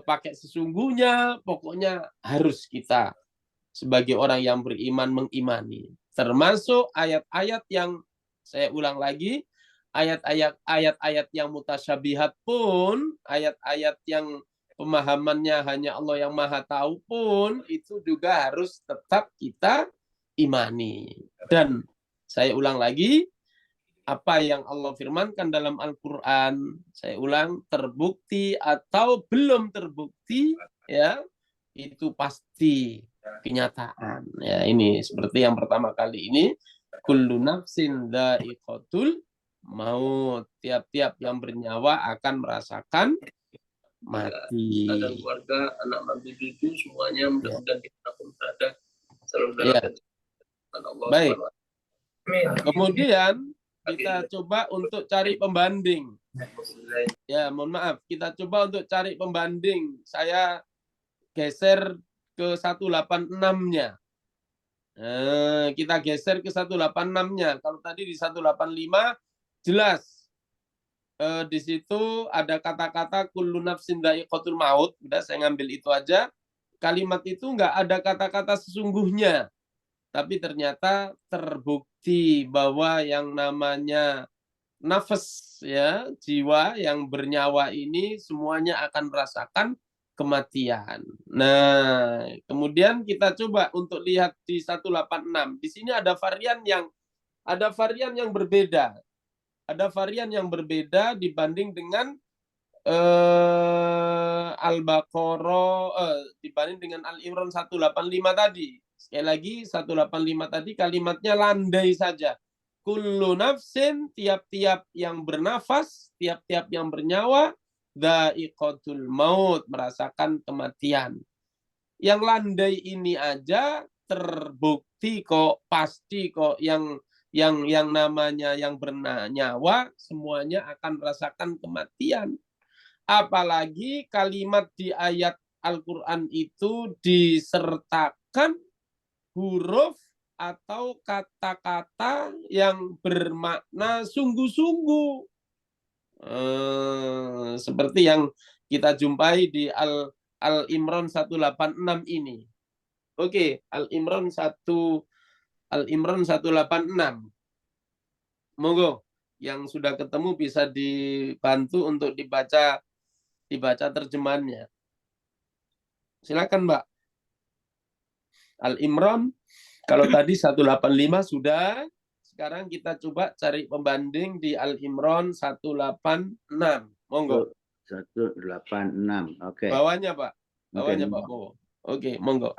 pakai sesungguhnya, pokoknya harus kita sebagai orang yang beriman mengimani. Termasuk ayat-ayat yang, saya ulang lagi, ayat-ayat yang mutasyabihat pun, ayat-ayat yang pemahamannya hanya Allah yang maha tahu pun, itu juga harus tetap kita imani. Dan saya ulang lagi, apa yang Allah firmankan dalam Al-Quran, saya ulang, terbukti atau belum terbukti, ya, itu pasti kenyataan. Ya, ini seperti yang pertama kali ini, kullu nafsin dha'iqatul maut. Tiap-tiap yang bernyawa akan merasakan mati. Ada keluarga, anak mantu cucu, semuanya mudah-mudahan kita pun berada selalu dalam Allah. Baik. Kemudian kita coba untuk cari pembanding. Ya, mohon maaf, kita coba untuk cari pembanding. Saya geser ke 186-nya. Kita geser ke 186-nya. Kalau tadi di 185 jelas. Di situ ada kata-kata kullu nafsin dha'iqatul maut. Udah, saya ngambil itu aja. Kalimat itu nggak ada kata-kata sesungguhnya. Tapi ternyata terbukti bahwa yang namanya nafas, ya, jiwa yang bernyawa ini semuanya akan merasakan kematian. Nah, kemudian kita coba untuk lihat di 186. Di sini ada varian yang berbeda. Ada varian yang berbeda dibanding dengan Al-Baqarah, dibanding dengan Al-Imran 185 tadi. Sekali lagi, 185 tadi kalimatnya landai saja. Kullu nafsin, tiap-tiap yang bernafas, tiap-tiap yang bernyawa, dha'iqatul maut, merasakan kematian. Yang landai ini aja terbukti kok, pasti kok, yang namanya yang bernyawa semuanya akan merasakan kematian. Apalagi kalimat di ayat Al-Quran itu disertakan huruf atau kata-kata yang bermakna sungguh-sungguh. Seperti yang kita jumpai di Al-Imran 186 ini. Oke, Al-Imran 186. Monggo, yang sudah ketemu bisa dibantu untuk dibaca terjemahannya. Silakan, Mbak. Al-Imran, kalau tadi 185 sudah, sekarang kita coba cari pembanding di Al-Imran 186. Monggo. 186. Oke. Bawahnya, Pak. Bawahnya, Pak. Oke, monggo.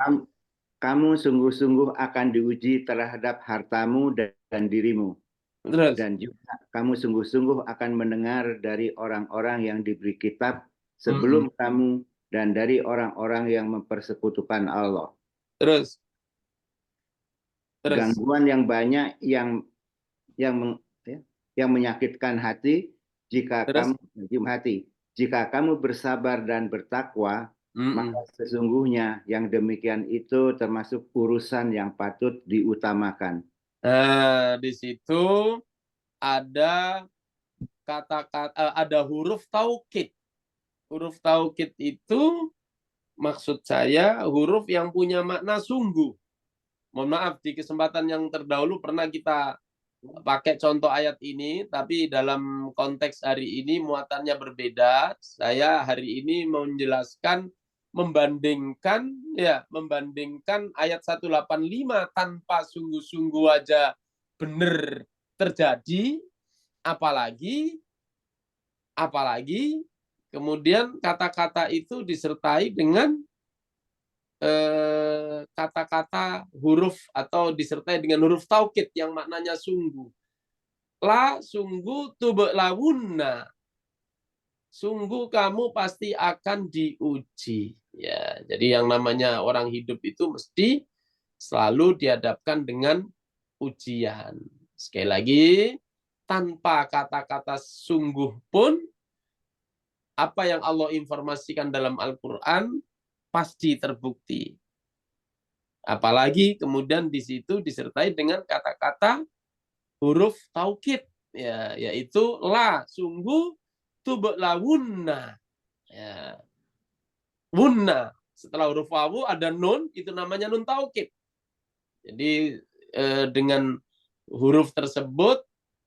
Kamu sungguh-sungguh akan diuji terhadap hartamu dan dirimu. Terus. Dan juga kamu sungguh-sungguh akan mendengar dari orang-orang yang diberi kitab sebelum kamu dan dari orang-orang yang mempersekutukan Allah. Terus. Gangguan yang banyak yang menyakitkan hati jika kamu bersabar dan bertakwa, maka sesungguhnya yang demikian itu termasuk urusan yang patut diutamakan. Nah, di situ ada kata-kata, ada huruf taukid. Huruf taukid itu maksud saya huruf yang punya makna sungguh. Mohon maaf, di kesempatan yang terdahulu pernah kita pakai contoh ayat ini, tapi dalam konteks hari ini muatannya berbeda. Saya hari ini mau menjelaskan membandingkan ayat 185 tanpa sungguh-sungguh aja benar terjadi, apalagi kemudian kata-kata itu disertai dengan kata-kata huruf atau disertai dengan huruf taukid yang maknanya sungguh. La sungguh tublawunna. Sungguh kamu pasti akan diuji. Ya, jadi yang namanya orang hidup itu mesti selalu dihadapkan dengan ujian. Sekali lagi, tanpa kata-kata sungguh pun apa yang Allah informasikan dalam Al-Qur'an pasti terbukti. Apalagi kemudian di situ disertai dengan kata-kata huruf taukid, ya, yaitu la sungguh tublawunna. Ya. Wunna, setelah huruf wawu ada nun, itu namanya nun taukid. Jadi dengan huruf tersebut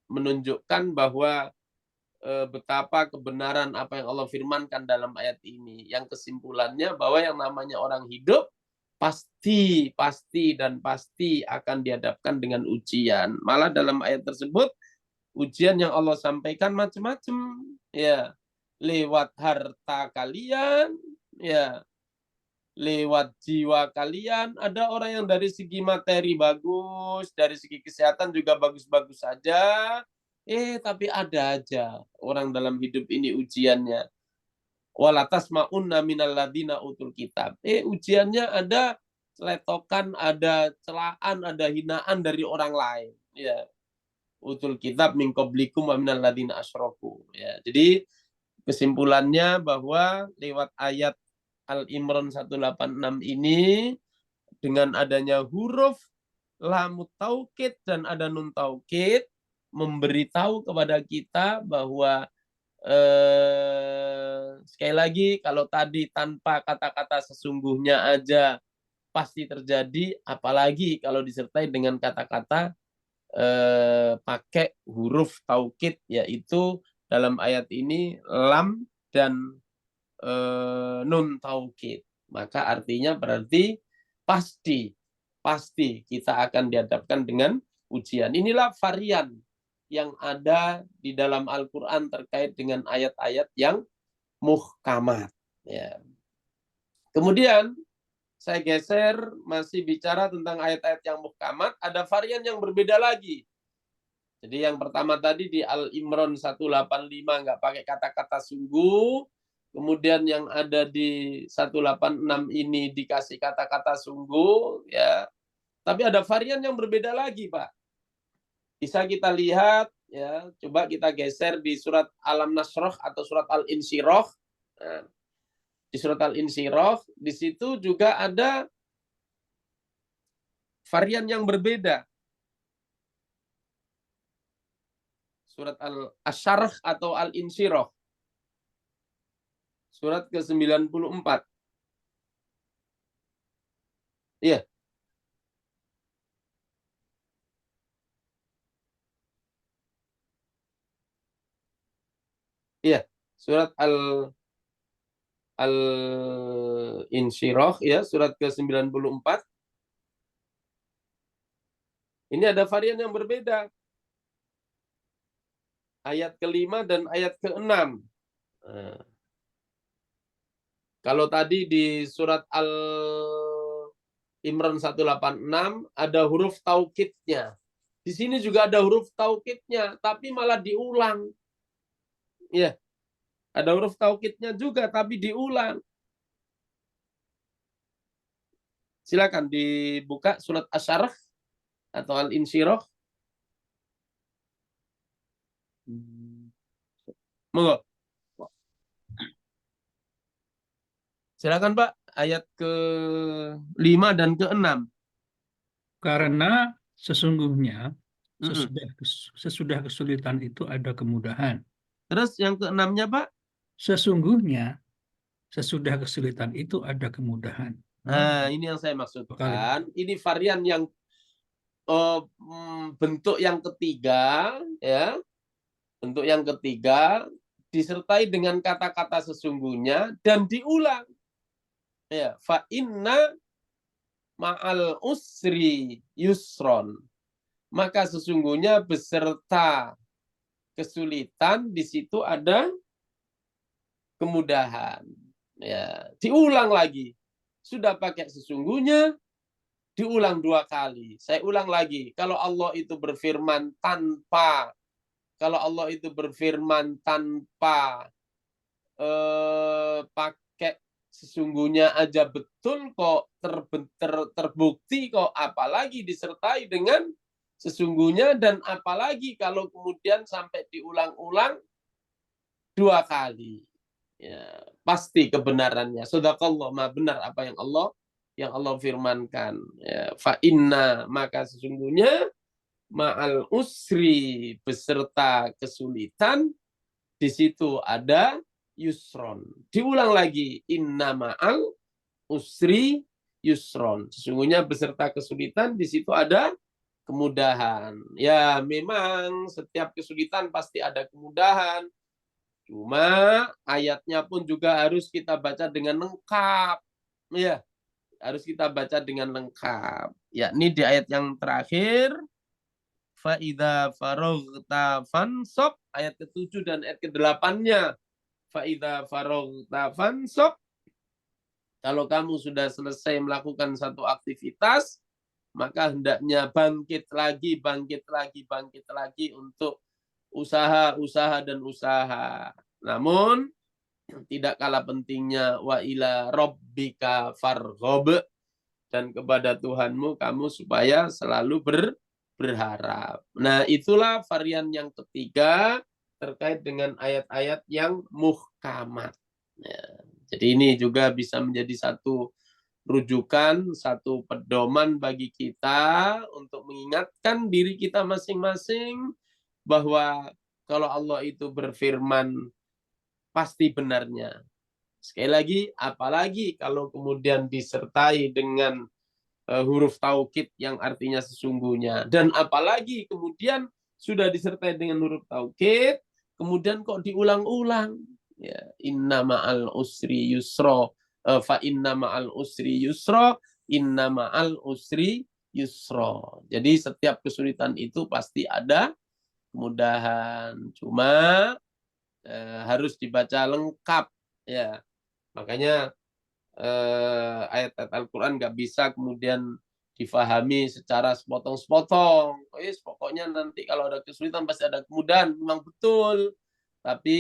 menunjukkan bahwa betapa kebenaran apa yang Allah firmankan dalam ayat ini. Yang kesimpulannya bahwa yang namanya orang hidup pasti akan dihadapkan dengan ujian. Malah dalam ayat tersebut ujian yang Allah sampaikan macam-macam, ya, lewat harta kalian, ya, lewat jiwa kalian. Ada orang yang dari segi materi bagus, dari segi kesehatan juga bagus-bagus saja. Tapi ada aja orang dalam hidup ini ujiannya. Walatas ma'unna minal ladina utul kitab. Ujiannya ada celetokan, ada celaan, ada hinaan dari orang lain. Ya. Utul kitab min qablikum wa minal ladina asyraku. Ya. Jadi kesimpulannya bahwa lewat ayat Al-Imran 186 ini dengan adanya huruf lam taukid dan ada nun taukid memberitahu kepada kita bahwa sekali lagi, kalau tadi tanpa kata-kata sesungguhnya aja pasti terjadi, apalagi kalau disertai dengan kata-kata pakai huruf taukid, yaitu dalam ayat ini lam dan nun taukid. Maka artinya berarti pasti kita akan dihadapkan dengan ujian. Inilah varian yang ada di dalam Al-Quran terkait dengan ayat-ayat yang muhkamat. Ya. Kemudian saya geser, masih bicara tentang ayat-ayat yang muhkamat, ada varian yang berbeda lagi. Jadi yang pertama tadi di Al-Imran 185 nggak pakai kata-kata sungguh, kemudian yang ada di 186 ini dikasih kata-kata sungguh, ya. Tapi ada varian yang berbeda lagi, Pak. Bisa kita lihat, ya, coba kita geser di surat Alam Nasroh atau surat Al-Insyirah. Nah, di surat Al-Insyirah, di situ juga ada varian yang berbeda. Surat Al-Asyarah atau Al-Insyirah. Surat ke-94. Iya. Iya, surat Al-Insyirah, ya, surat ke-94. Ini ada varian yang berbeda. Ayat ke-5 dan ayat ke-6. Nah, kalau tadi di surat Al-Imran 186 ada huruf taukidnya. Di sini juga ada huruf taukidnya, tapi malah diulang. Ya, ada huruf taukidnya juga, tapi diulang. Silakan dibuka surat Asy-Syarah atau Al-Insyirah. Monggo. Silakan Pak, ayat ke-5 dan ke-6. Karena sesungguhnya sesudah kesulitan itu ada kemudahan. Terus yang ke-6-nya Pak? Sesungguhnya sesudah kesulitan itu ada kemudahan. Nah, ini yang saya maksudkan. Ini varian yang bentuk yang ketiga, ya. Bentuk yang ketiga disertai dengan kata-kata sesungguhnya dan diulang. Ya, fa inna ma'al usri yusron. Maka sesungguhnya beserta kesulitan di situ ada kemudahan. Ya, diulang lagi. Sudah pakai sesungguhnya, diulang 2 kali. Saya ulang lagi. Kalau Allah itu berfirman tanpa pakai sesungguhnya aja betul kok, terbukti kok, apalagi disertai dengan sesungguhnya, dan apalagi kalau kemudian sampai diulang-ulang 2 kali. Ya, pasti kebenarannya. Shadaqallah, maha benar apa yang Allah firmankan. Ya, fa inna, maka sesungguhnya ma'al usri, beserta kesulitan, di situ ada yusron. Diulang lagi, inna ma'al usri yusron. Sesungguhnya beserta kesulitan, di situ ada kemudahan. Ya, memang setiap kesulitan pasti ada kemudahan. Cuma ayatnya pun juga harus kita baca dengan lengkap. Ya, harus kita baca dengan lengkap. Yakni di ayat yang terakhir, fa idza faraghta fansab, ayat ke-7 dan ayat ke-8-nya. Fa idza faraghta fansab, kalau kamu sudah selesai melakukan satu aktivitas, maka hendaknya bangkit lagi untuk usaha dan usaha. Namun tidak kalah pentingnya wa ila rabbika farghab, dan kepada Tuhanmu kamu supaya selalu berharap. Nah, itulah varian yang ketiga terkait dengan ayat-ayat yang muhkamat. Ya, jadi ini juga bisa menjadi satu rujukan, satu pedoman bagi kita untuk mengingatkan diri kita masing-masing bahwa kalau Allah itu berfirman pasti benarnya. Sekali lagi, apalagi kalau kemudian disertai dengan huruf taukid yang artinya sesungguhnya, dan apalagi kemudian sudah disertai dengan huruf taukid, kemudian kok diulang-ulang. Ya, inna ma'al usri yusra, fa inna ma'al usri yusra, inna ma'al usri yusra. Jadi setiap kesulitan itu pasti ada kemudahan. Cuma harus dibaca lengkap, ya. Makanya ayat-ayat Al-Quran nggak bisa kemudian difahami secara sepotong-sepotong. Pokoknya nanti kalau ada kesulitan pasti ada kemudahan, memang betul. Tapi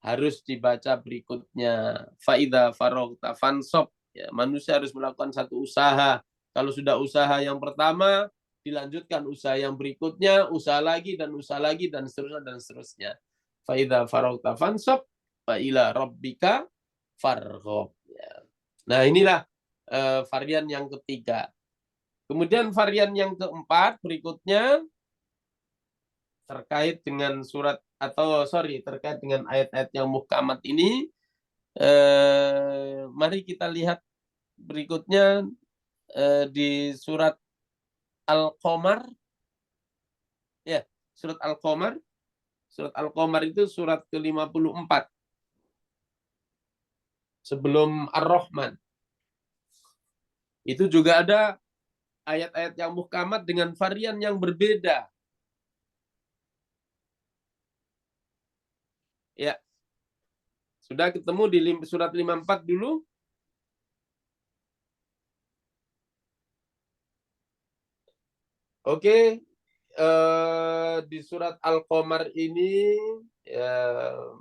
harus dibaca berikutnya. Fa'idha faroghta fansab. Ya, manusia harus melakukan satu usaha. Kalau sudah usaha yang pertama, dilanjutkan usaha yang berikutnya, usaha lagi, dan seterusnya. Fa'idha faroghta fansab, fa'ila rabbika farghab. Ya. Nah, inilah varian yang ketiga. Kemudian varian yang keempat berikutnya terkait dengan terkait dengan ayat-ayat yang muhkamat ini. Mari kita lihat berikutnya di surat Al-Qamar. Ya, surat Al-Qamar. Surat Al-Qamar itu surat ke-54. Sebelum Ar-Rahman. Itu juga ada ayat-ayat yang muhkamat dengan varian yang berbeda. Ya. Sudah ketemu di surat 54 dulu? Oke. Di surat Al-Qamar ini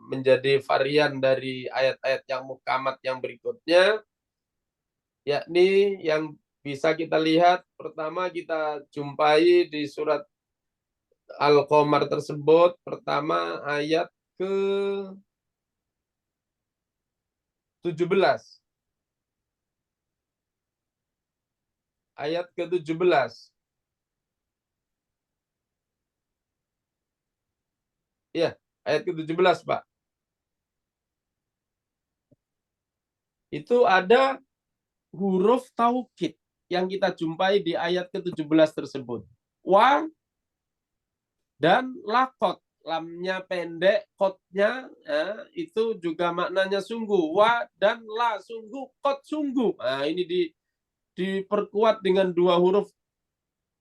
menjadi varian dari ayat-ayat yang muhkamat yang berikutnya. yakni yang bisa kita lihat pertama kita jumpai di surat Al-Qamar tersebut, pertama ayat ke-17. Ayat ke-17. Ya, ayat ke-17, Pak. Itu ada huruf taukid yang kita jumpai di ayat ke-17 tersebut. Wa dan lakot. Lamnya pendek, kotnya itu juga maknanya sungguh. Wa dan la sungguh, kot sungguh. Nah, ini diperkuat dengan dua huruf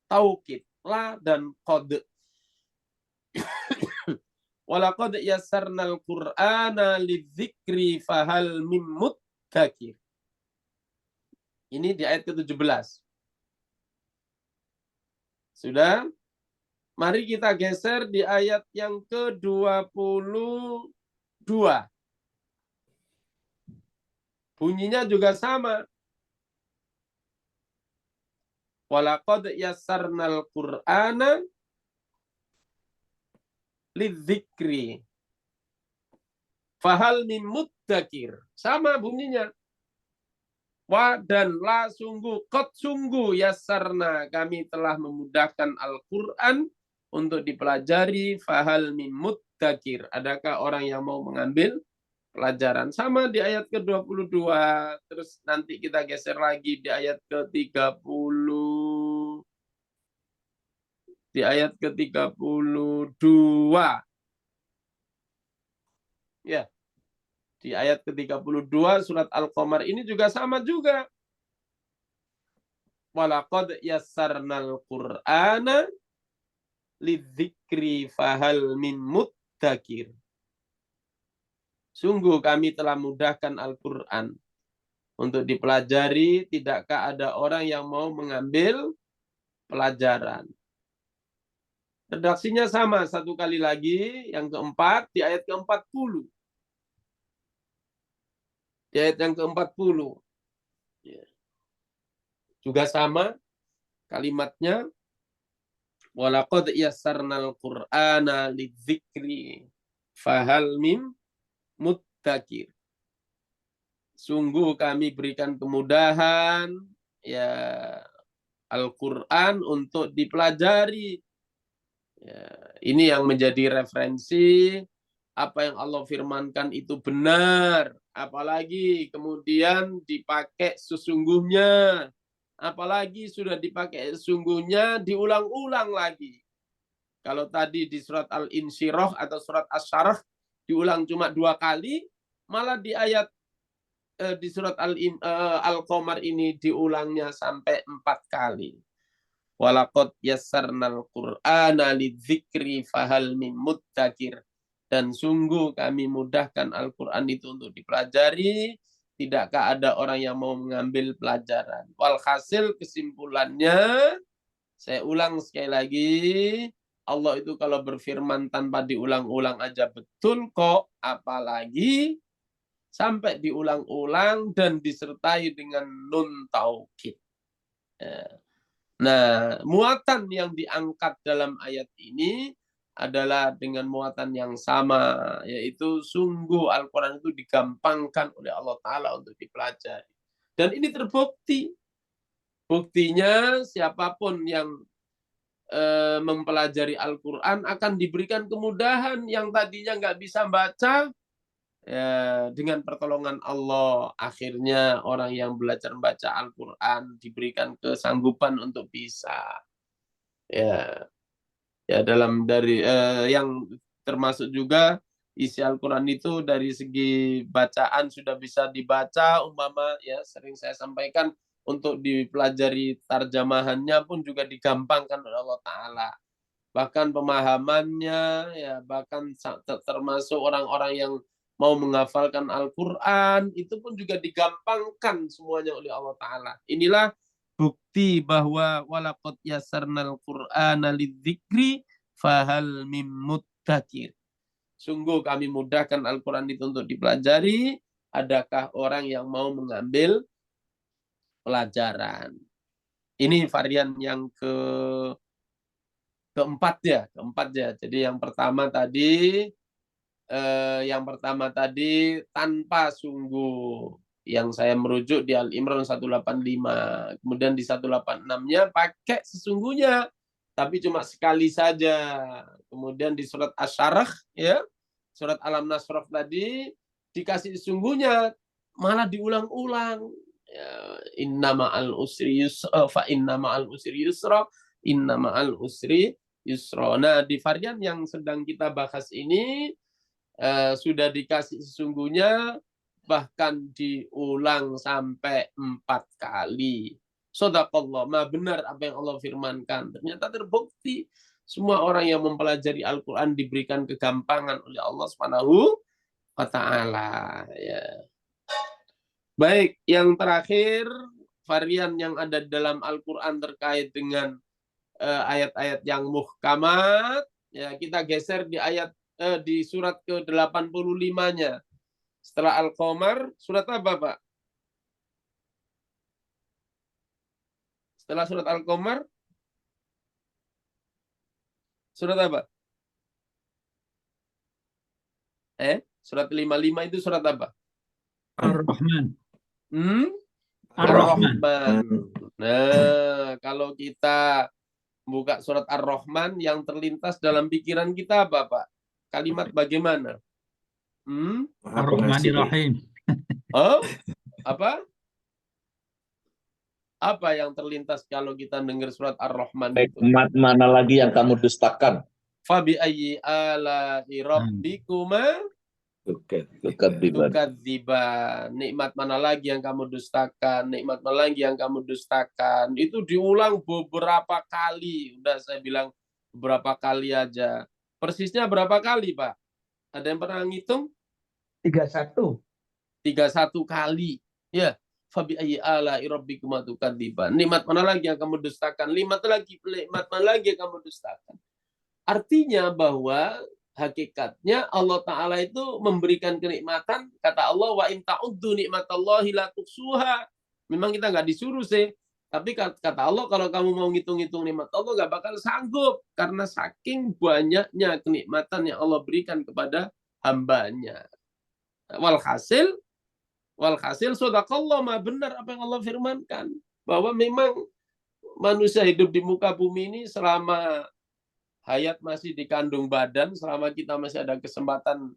taukid, la dan qad. Walaqad yassarnal Qur'ana lidzikri fahal mim muddakir. Ini di ayat ke-17. Sudah? Mari kita geser di ayat yang ke-22. Bunyinya juga sama. Walaqad yassarnal Qur'ana lidzikri fahal mim muddakir. Sama bunyinya. Wa dan la sungguh, kot sungguh, yassarna kami telah memudahkan Al-Quran untuk dipelajari, fahal mim muddakir. Adakah orang yang mau mengambil pelajaran? Sama di ayat ke-22. Terus nanti kita geser lagi di ayat ke-30. Di ayat ke-32. Ya. Di ayat ke-32 surat Al-Qamar ini juga sama juga. Walaqad yassarnal Qur'ana lidzikri fahal min muddakir. Sungguh kami telah mudahkan Al-Quran untuk dipelajari, tidakkah ada orang yang mau mengambil pelajaran. Redaksinya sama, satu kali lagi, yang keempat, di ayat ke-40. Di ayat yang ke-40. Juga sama, kalimatnya, walaqad yassarnal Qur'ana lidzikri fahal mim muddakir. Sungguh kami berikan kemudahan ya Al-Quran untuk dipelajari. Ya, ini yang menjadi referensi, apa yang Allah firmankan itu benar, apalagi kemudian dipakai sesungguhnya, apalagi sudah dipakai sesungguhnya diulang-ulang lagi. Kalau tadi di surat Al-Insyirah atau surat Asy-Syarah diulang cuma 2 kali, malah di ayat di surat Al-Qamar ini diulangnya sampai 4 kali. Walaqad yassarnal Qur'ana lidzikri fahal mim muddakir. Dan sungguh kami mudahkan Al-Quran itu untuk dipelajari, tidakkah ada orang yang mau mengambil pelajaran. Walhasil kesimpulannya, saya ulang sekali lagi, Allah itu kalau berfirman tanpa diulang-ulang aja betul kok, apalagi sampai diulang-ulang dan disertai dengan nun taukid. Nah, muatan yang diangkat dalam ayat ini adalah dengan muatan yang sama, yaitu sungguh Al-Quran itu digampangkan oleh Allah Ta'ala untuk dipelajari. Dan ini terbukti. Buktinya siapapun yang mempelajari Al-Quran akan diberikan kemudahan yang tadinya nggak bisa baca, ya, dengan pertolongan Allah akhirnya orang yang belajar membaca Al-Quran diberikan kesanggupan untuk bisa ya dalam dari yang termasuk juga isi Al-Quran itu dari segi bacaan sudah bisa dibaca, umpama ya sering saya sampaikan untuk dipelajari tarjamahannya pun juga digampangkan oleh Allah Ta'ala. Bahkan pemahamannya ya bahkan termasuk orang-orang yang mau menghafalkan Al-Quran, itu pun juga digampangkan semuanya oleh Allah Ta'ala. Inilah bukti bahwa walaqad yassarnal Qur'ana lidzikri fahal mim muddakir. Sungguh kami mudahkan Al-Quran itu untuk dipelajari, adakah orang yang mau mengambil pelajaran. Ini varian yang keempat ya. Jadi yang pertama tadi tanpa sungguh, yang saya merujuk di Al-Imran 185. Kemudian di 186-nya pakai sesungguhnya, tapi cuma sekali saja. Kemudian di surat Asy-Syarah ya, surat Alam Nasrah tadi dikasih sesungguhnya, malah diulang-ulang. Ya, inna ma'al usri yusra, fa inna ma'al usri yusra, inna ma'al usri yusra. Nah, di varian yang sedang kita bahas ini sudah dikasih sesungguhnya, bahkan diulang sampai 4 kali. Shadaqallah, maha benar apa yang Allah firmankan. Ternyata terbukti semua orang yang mempelajari Al-Quran diberikan kegampangan oleh Allah Subhanahu wa Ta'ala. Ya. Baik, yang terakhir varian yang ada dalam Al-Quran terkait dengan ayat-ayat yang muhkamat. Ya, kita geser di di surat ke-85-nya. Setelah Al-Qamar, surat apa, Pak? Setelah surat Al-Qamar, surat apa? Surat 55 itu surat apa? Ar-Rahman. Ar-Rahman. Nah, kalau kita buka surat Ar-Rahman, yang terlintas dalam pikiran kita apa, Pak? Kalimat bagaimana? Ar-Rahmanir-Rahim. Oh, apa? Apa yang terlintas kalau kita dengar surat Ar-Rahman itu? Nikmat mana lagi yang kamu dustakan? Fabi ayyi ala'i rabbikuma tukadziban. Nikmat mana lagi yang kamu dustakan? Nikmat mana lagi yang kamu dustakan? Itu diulang beberapa kali. Udah saya bilang beberapa kali aja. Persisnya berapa kali, Pak? Ada yang pernah ngitung? 31. 31 kali. Ya. Fabi ayyi ala'i rabbikuma tukadziban. Nikmat mana lagi yang kamu dustakan? Nikmat mana lagi yang kamu dustakan? Artinya bahwa hakikatnya Allah Ta'ala itu memberikan kenikmatan. Kata Allah, wa in ta'uddu nikmatallahi la tuhsuha. Memang kita nggak disuruh sih. Tapi kata Allah, kalau kamu mau ngitung-ngitung nikmat Allah, nggak bakal sanggup. Karena saking banyaknya kenikmatan yang Allah berikan kepada hambanya. Walhasil, shadaqallah, maha benar apa yang Allah firmankan. Bahwa memang manusia hidup di muka bumi ini selama hayat masih dikandung badan, selama kita masih ada kesempatan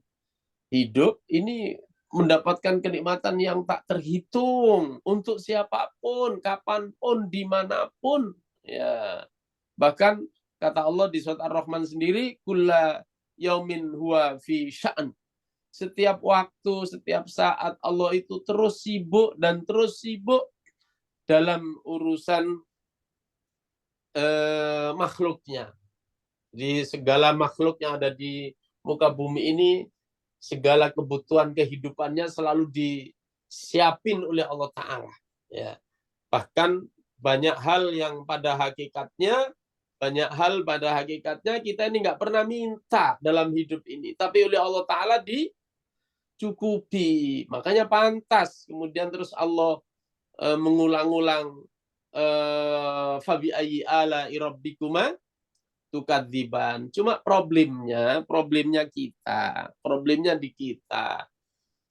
hidup, ini mendapatkan kenikmatan yang tak terhitung untuk siapapun, kapanpun, dimanapun. Ya. Bahkan kata Allah di surat Ar-Rahman sendiri, kulla yaumin huwa fi sya'an. Setiap waktu, setiap saat Allah itu terus sibuk dan terus sibuk dalam urusan makhluknya. Di segala makhluk yang ada di muka bumi ini, segala kebutuhan kehidupannya selalu disiapin oleh Allah Ta'ala. Ya. Bahkan banyak hal yang pada hakikatnya kita ini nggak pernah minta dalam hidup ini. Tapi oleh Allah Ta'ala dicukupi. Makanya pantas. Kemudian terus Allah mengulang-ulang fabi ayyi ala'i rabbikuma tukadziban. Cuma problemnya di kita.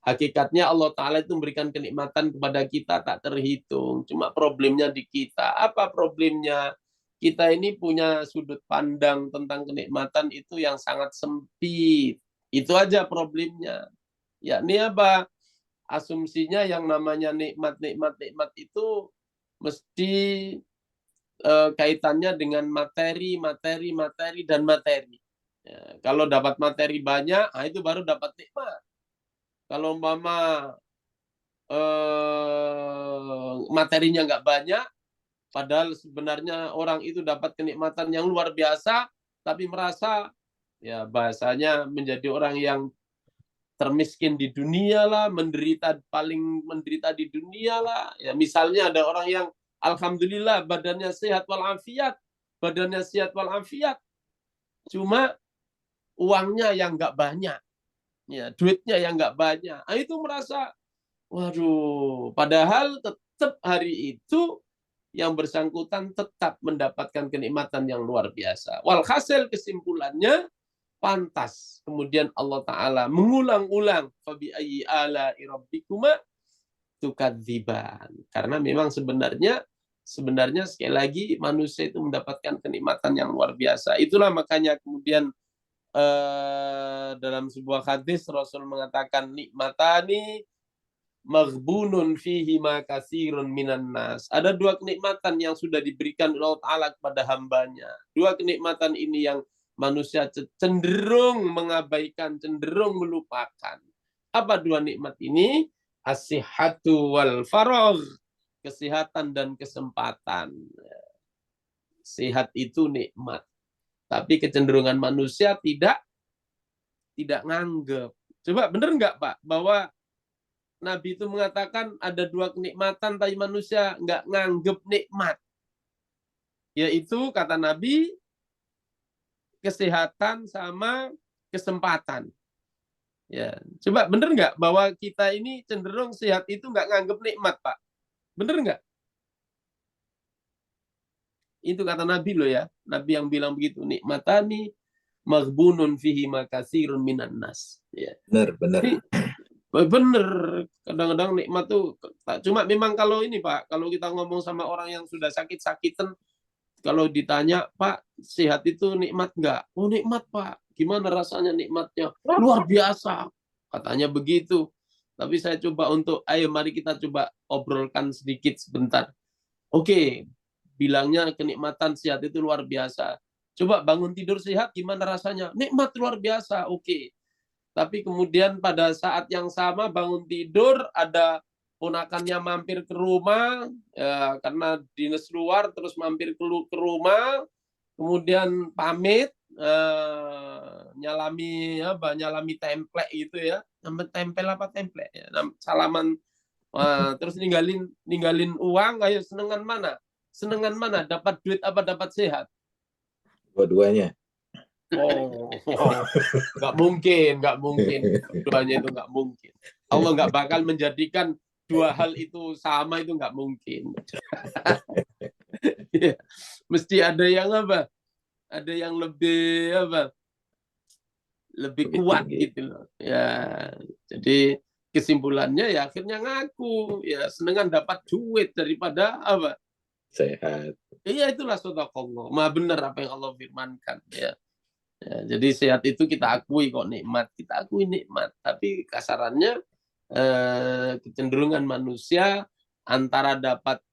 Hakikatnya Allah Ta'ala itu memberikan kenikmatan kepada kita tak terhitung. Cuma problemnya di kita. Apa problemnya? Kita ini punya sudut pandang tentang kenikmatan itu yang sangat sempit. Itu aja problemnya. Yakni apa? Asumsinya yang namanya nikmat itu mesti kaitannya dengan materi. Ya, kalau dapat materi banyak, itu baru dapat nikmat. Kalau materinya nggak banyak, padahal sebenarnya orang itu dapat kenikmatan yang luar biasa, tapi merasa ya bahasanya menjadi orang yang termiskin di dunia lah, paling menderita di dunia lah. Ya, misalnya ada orang yang alhamdulillah badannya sehat walafiat, cuma uangnya yang nggak banyak, ya, duitnya yang nggak banyak. Itu merasa Waduh, padahal tetap hari itu yang bersangkutan tetap mendapatkan kenikmatan yang luar biasa. Walhasil kesimpulannya pantas. Kemudian Allah Ta'ala mengulang-ulang fabi ayyi ala'i rabbikuma tukadziban. Karena memang sebenarnya sekali lagi manusia itu mendapatkan kenikmatan yang luar biasa. Itulah makanya kemudian dalam sebuah hadis Rasul mengatakan nikmatani maghbunun fihi ma katsirun minan nas. Ada dua kenikmatan yang sudah diberikan Allah Ta'ala kepada hambanya. Dua kenikmatan ini yang manusia cenderung mengabaikan, cenderung melupakan. Apa dua nikmat ini? As-sihhatu wal faragh. Kesehatan dan kesempatan. Sehat itu nikmat. Tapi kecenderungan manusia tidak nganggep. Coba benar nggak Pak bahwa Nabi itu mengatakan ada dua kenikmatan tapi manusia nggak nganggep nikmat. Yaitu kata Nabi kesehatan sama kesempatan. Ya, coba benar nggak bahwa kita ini cenderung sehat itu nggak nganggep nikmat Pak? Benar nggak? Itu kata Nabi loh ya. Nabi yang bilang begitu, nikmatani maghbunun fihi ma katsirun minan nas. Ya. Benar. Bener, kadang-kadang nikmat tuh cuma memang kalau ini Pak, kalau kita ngomong sama orang yang sudah sakit-sakitan, kalau ditanya Pak sehat itu nikmat nggak? Oh nikmat Pak, gimana rasanya nikmatnya? Luar biasa, katanya begitu. Tapi saya coba ayo mari kita coba obrolkan sedikit sebentar. Oke, bilangnya kenikmatan sehat itu luar biasa. Coba bangun tidur sehat gimana rasanya? Nikmat luar biasa, oke. Tapi kemudian pada saat yang sama bangun tidur ada ponakannya mampir ke rumah ya, karena dinas luar terus mampir ke rumah, kemudian pamit nyalami template gitu ya, tempel apa template ya, salaman terus ninggalin uang, ayo senengan mana dapat duit apa dapat sehat? Dua-duanya. Oh, nggak mungkin. Keduanya itu nggak mungkin. Allah nggak bakal menjadikan dua hal itu sama, itu nggak mungkin. Mesti ada yang apa? Ada yang lebih apa? Lebih kuat gitu loh. Ya, jadi kesimpulannya ya akhirnya ngaku ya senengan dapat duit daripada apa? Sehat. Iya itulah sedekah. Maha benar apa yang Allah firmankan ya. Ya, jadi sehat itu kita akui kok nikmat, kita akui nikmat. Tapi kasarannya kecenderungan manusia antara dapat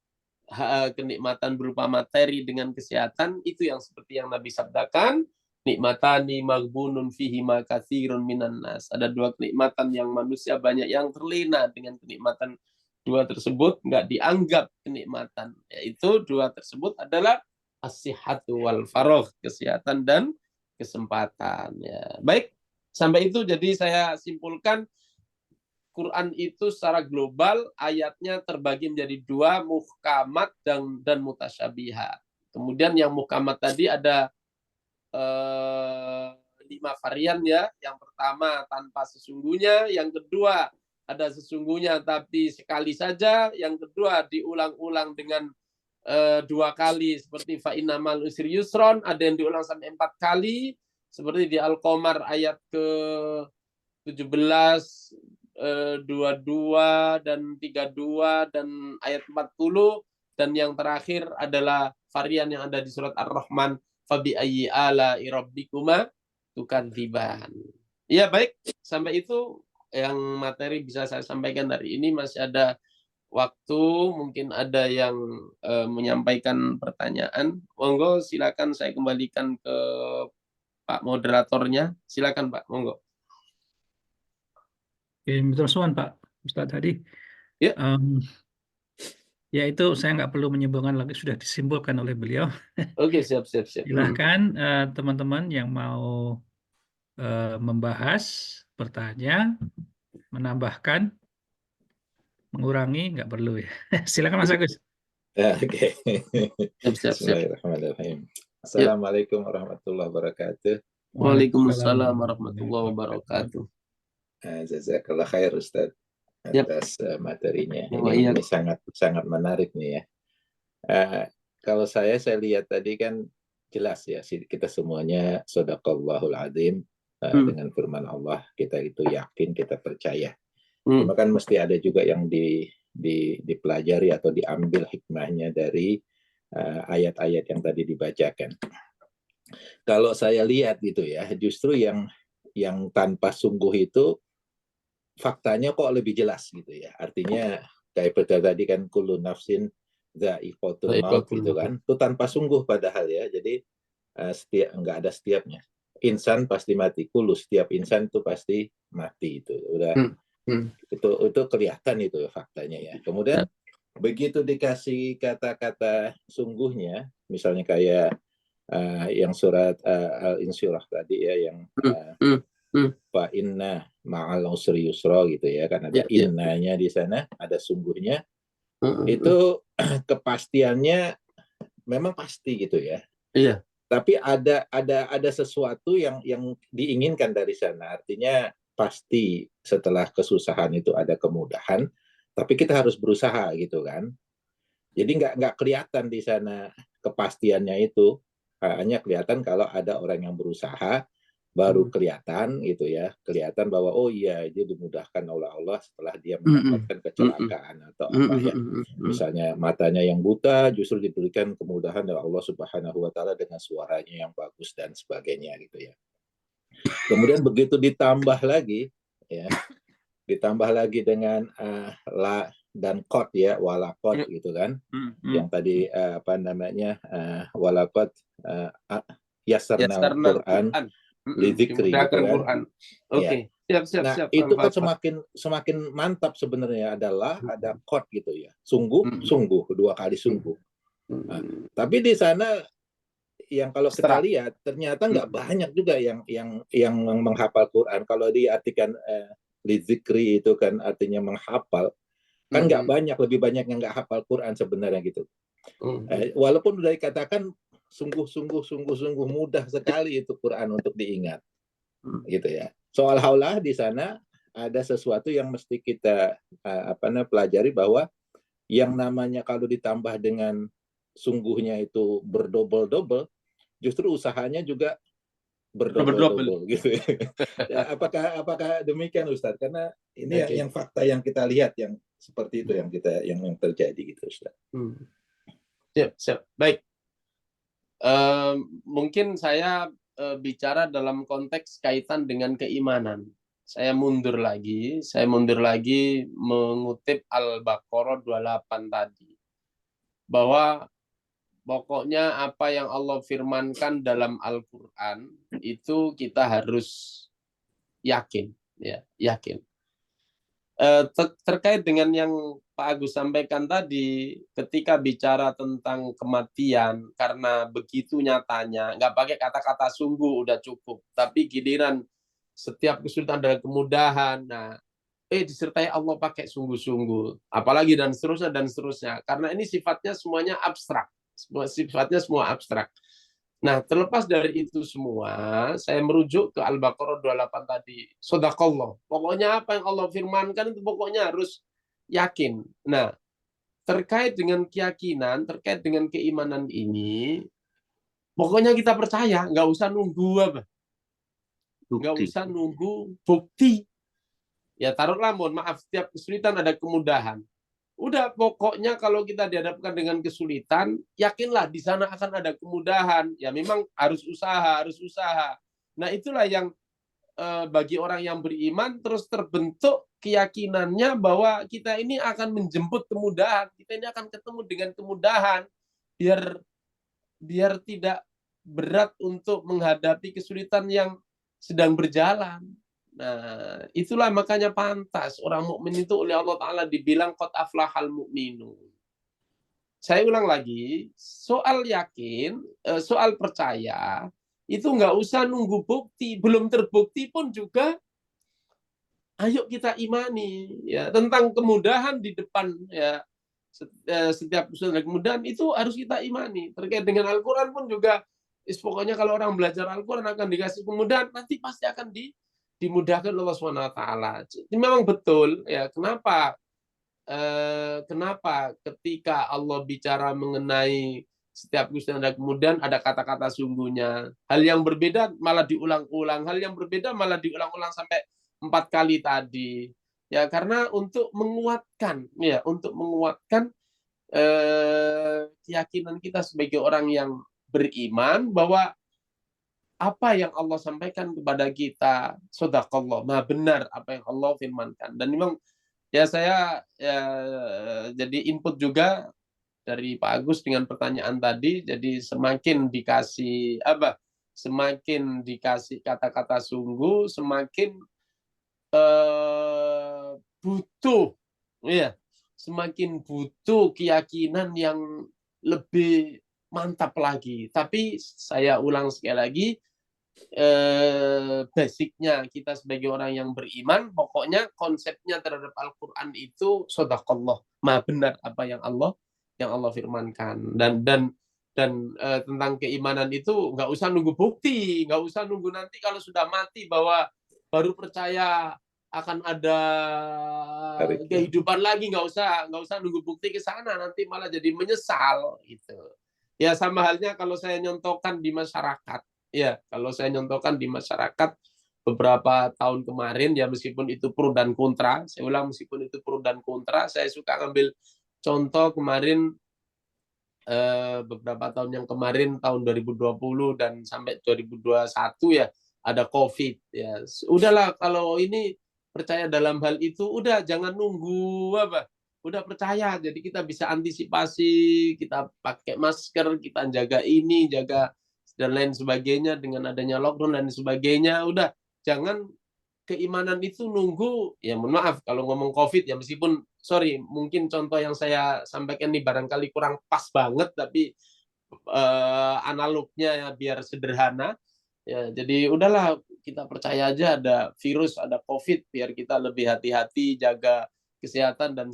kenikmatan berupa materi dengan kesehatan itu yang seperti yang Nabi sabdakan, nikmatani maghbunun fihi ma katsirun minan nas. Ada dua kenikmatan yang manusia banyak yang terlena dengan kenikmatan dua tersebut, nggak dianggap kenikmatan. Yaitu dua tersebut adalah as-sihhatu wal faragh, kesehatan dan kesempatan ya. Baik, sampai itu jadi saya simpulkan Quran itu secara global ayatnya terbagi menjadi dua, muhkamat dan mutasyabihat. Kemudian yang muhkamat tadi ada 5 varian ya. Yang pertama tanpa sesungguhnya, yang kedua ada sesungguhnya tapi sekali saja, yang kedua diulang-ulang dengan 2 kali seperti fa innamal usri yusron, ada yang diulang sampai 4 kali seperti di Al-Qamar ayat ke 17, 22 dan 32 dan ayat 40, dan yang terakhir adalah varian yang ada di surat Ar-Rahman fabi ayyi ala'i rabbikuma tukadziban. Ya baik, sampai itu yang materi bisa saya sampaikan hari ini. Masih ada waktu, mungkin ada yang menyampaikan pertanyaan. Monggo silakan saya kembalikan ke Pak moderatornya. Silakan Pak, monggo. Oke, betul Pak Ustadz tadi. Ya. Ya itu saya nggak perlu menyambungkan lagi, sudah disimpulkan oleh beliau. Oke, siap. Silahkan teman-teman yang mau membahas, bertanya, menambahkan, mengurangi, nggak perlu ya. Silakan Mas Agus. Ya, oke. Siap. Bismillahirrahmanirrahim. Assalamualaikum warahmatullahi wabarakatuh. Waalaikumsalam warahmatullahi wabarakatuh. Jazakallah khair Ustaz. atas materinya. Iya. Ini sangat sangat menarik nih ya. Kalau saya lihat tadi kan jelas ya, kita semuanya shadaqallahul adzim, dengan firman Allah, kita itu yakin, kita percaya. Cuma kan mesti ada juga yang dipelajari atau diambil hikmahnya dari ayat-ayat yang tadi dibacakan. Kalau saya lihat gitu ya, justru yang tanpa sungguh itu faktanya kok lebih jelas gitu ya. Artinya kayak tadi kan kullu nafsin dha'iqatul maut gitu kan. Itu tanpa sungguh padahal ya. Jadi enggak ada setiapnya. Insan pasti mati, kullu, setiap insan itu pasti mati, itu udah itu kelihatan itu faktanya ya. Kemudian begitu dikasih kata-kata sungguhnya, misalnya kayak yang surat Al-Insyirah tadi ya, yang fa inna ma'al usri yusra gitu ya, kan ada innanya di sana, ada sungguhnya. Itu kepastiannya memang pasti gitu ya. Iya. Tapi ada sesuatu yang diinginkan dari sana. Artinya pasti setelah kesusahan itu ada kemudahan, tapi kita harus berusaha gitu kan. Jadi nggak kelihatan di sana kepastiannya itu. Hanya kelihatan kalau ada orang yang berusaha, baru kelihatan gitu ya, kelihatan bahwa oh iya dia dimudahkan oleh Allah setelah dia mendapatkan kecelakaan atau apa ya, misalnya matanya yang buta justru diberikan kemudahan dari Allah Subhanahu wa taala dengan suaranya yang bagus dan sebagainya gitu ya. Kemudian begitu ditambah lagi ya, ditambah lagi dengan la dan qad ya, walaqad gitu kan, yang tadi apa namanya, walaqad yasarnal Quran lidzikri gitu kan. Oke. Siap. Nah, itu kan semakin mantap sebenarnya, adalah ada qad gitu ya. Sungguh, dua kali sungguh. Nah, tapi di sana yang kalau kita lihat ternyata nggak banyak juga yang menghafal Quran. Kalau diartikan lidzikri itu kan artinya menghafal, kan nggak banyak, lebih banyak yang nggak hafal Quran sebenarnya gitu. Walaupun sudah dikatakan sungguh mudah sekali itu Quran untuk diingat, gitu ya. Seolah-olah di sana ada sesuatu yang mesti kita pelajari, bahwa yang namanya kalau ditambah dengan sungguhnya itu berdobel-dobel, justru usahanya juga berdobel-dobel gitu ya. Apakah demikian Ustaz? Karena ini yang fakta yang kita lihat yang seperti itu yang terjadi gitu Ustaz. Siap. Baik. Mungkin saya bicara dalam konteks kaitan dengan keimanan. Saya mundur lagi mengutip Al-Baqarah 28 tadi. Bahwa pokoknya apa yang Allah firmankan dalam Al-Quran itu kita harus yakin. Terkait dengan yang Pak Agus sampaikan tadi, ketika bicara tentang kematian, karena begitu nyatanya, nggak pakai kata-kata sungguh udah cukup, tapi giliran setiap kesulitan ada kemudahan, disertai Allah pakai sungguh-sungguh, apalagi dan seterusnya, karena ini sifatnya semuanya abstrak, semua abstrak. Nah, terlepas dari itu semua, saya merujuk ke Al-Baqarah 28 tadi. Shadaqallah. Pokoknya apa yang Allah firmankan itu pokoknya harus yakin. Nah, terkait dengan keyakinan, terkait dengan keimanan ini, pokoknya kita percaya, nggak usah nunggu apa. Nggak usah nunggu bukti. Ya, taruhlah, mohon maaf, setiap kesulitan ada kemudahan. Udah, pokoknya kalau kita dihadapkan dengan kesulitan, yakinlah di sana akan ada kemudahan. Ya memang harus usaha. Nah, itulah yang bagi orang yang beriman terus terbentuk keyakinannya bahwa kita ini akan menjemput kemudahan. Kita ini akan ketemu dengan kemudahan. Biar tidak berat untuk menghadapi kesulitan yang sedang berjalan. Nah, itulah makanya pantas orang mukmin itu oleh Allah Ta'ala dibilang qad aflahal mu'minun. Saya ulang lagi, soal yakin, soal percaya, itu nggak usah nunggu bukti. Belum terbukti pun juga, ayo kita imani. Ya, tentang kemudahan di depan, ya, setiap kemudahan itu harus kita imani. Terkait dengan Al-Quran pun juga, pokoknya kalau orang belajar Al-Quran akan dikasih kemudahan, nanti pasti akan dimudahkan Allah SWT. Ini memang betul ya. Kenapa ketika Allah bicara mengenai setiap Gusti ada kemudian ada kata-kata sungguhnya. Hal yang berbeda malah diulang-ulang. Hal yang berbeda malah diulang-ulang sampai 4 kali tadi. Ya, karena untuk menguatkan keyakinan kita sebagai orang yang beriman bahwa apa yang Allah sampaikan kepada kita, shadaqallah, maha benar apa yang Allah firmankan. Dan memang ya saya jadi input juga dari Pak Agus dengan pertanyaan tadi, jadi semakin dikasih kata-kata sungguh, semakin butuh semakin butuh keyakinan yang lebih mantap lagi. Tapi saya ulang sekali lagi, basicnya kita sebagai orang yang beriman, pokoknya konsepnya terhadap Al-Quran itu shadaqallah, maha benar apa yang Allah firmankan. Dan tentang keimanan itu nggak usah nunggu bukti, nggak usah nunggu nanti kalau sudah mati bahwa baru percaya akan ada kehidupan lagi, nggak usah nunggu bukti ke sana, nanti malah jadi menyesal gitu. Ya sama halnya kalau saya nyontohkan di masyarakat. Ya, kalau saya nyontohkan di masyarakat beberapa tahun kemarin, ya meskipun itu pro dan kontra, saya ulang meskipun itu pro dan kontra, saya suka ngambil contoh kemarin beberapa tahun yang kemarin, tahun 2020 dan sampai 2021 ya, ada COVID ya. Udahlah kalau ini percaya dalam hal itu, udah jangan nunggu udah percaya, jadi kita bisa antisipasi, kita pakai masker, kita jaga ini, jaga dan lain sebagainya dengan adanya lockdown dan sebagainya. Udah jangan keimanan itu nunggu, ya mohon maaf kalau ngomong COVID ya, meskipun sorry mungkin contoh yang saya sampaikan ini barangkali kurang pas banget, tapi analognya ya biar sederhana ya. Jadi udahlah kita percaya aja ada virus, ada COVID, biar kita lebih hati-hati, jaga kesehatan dan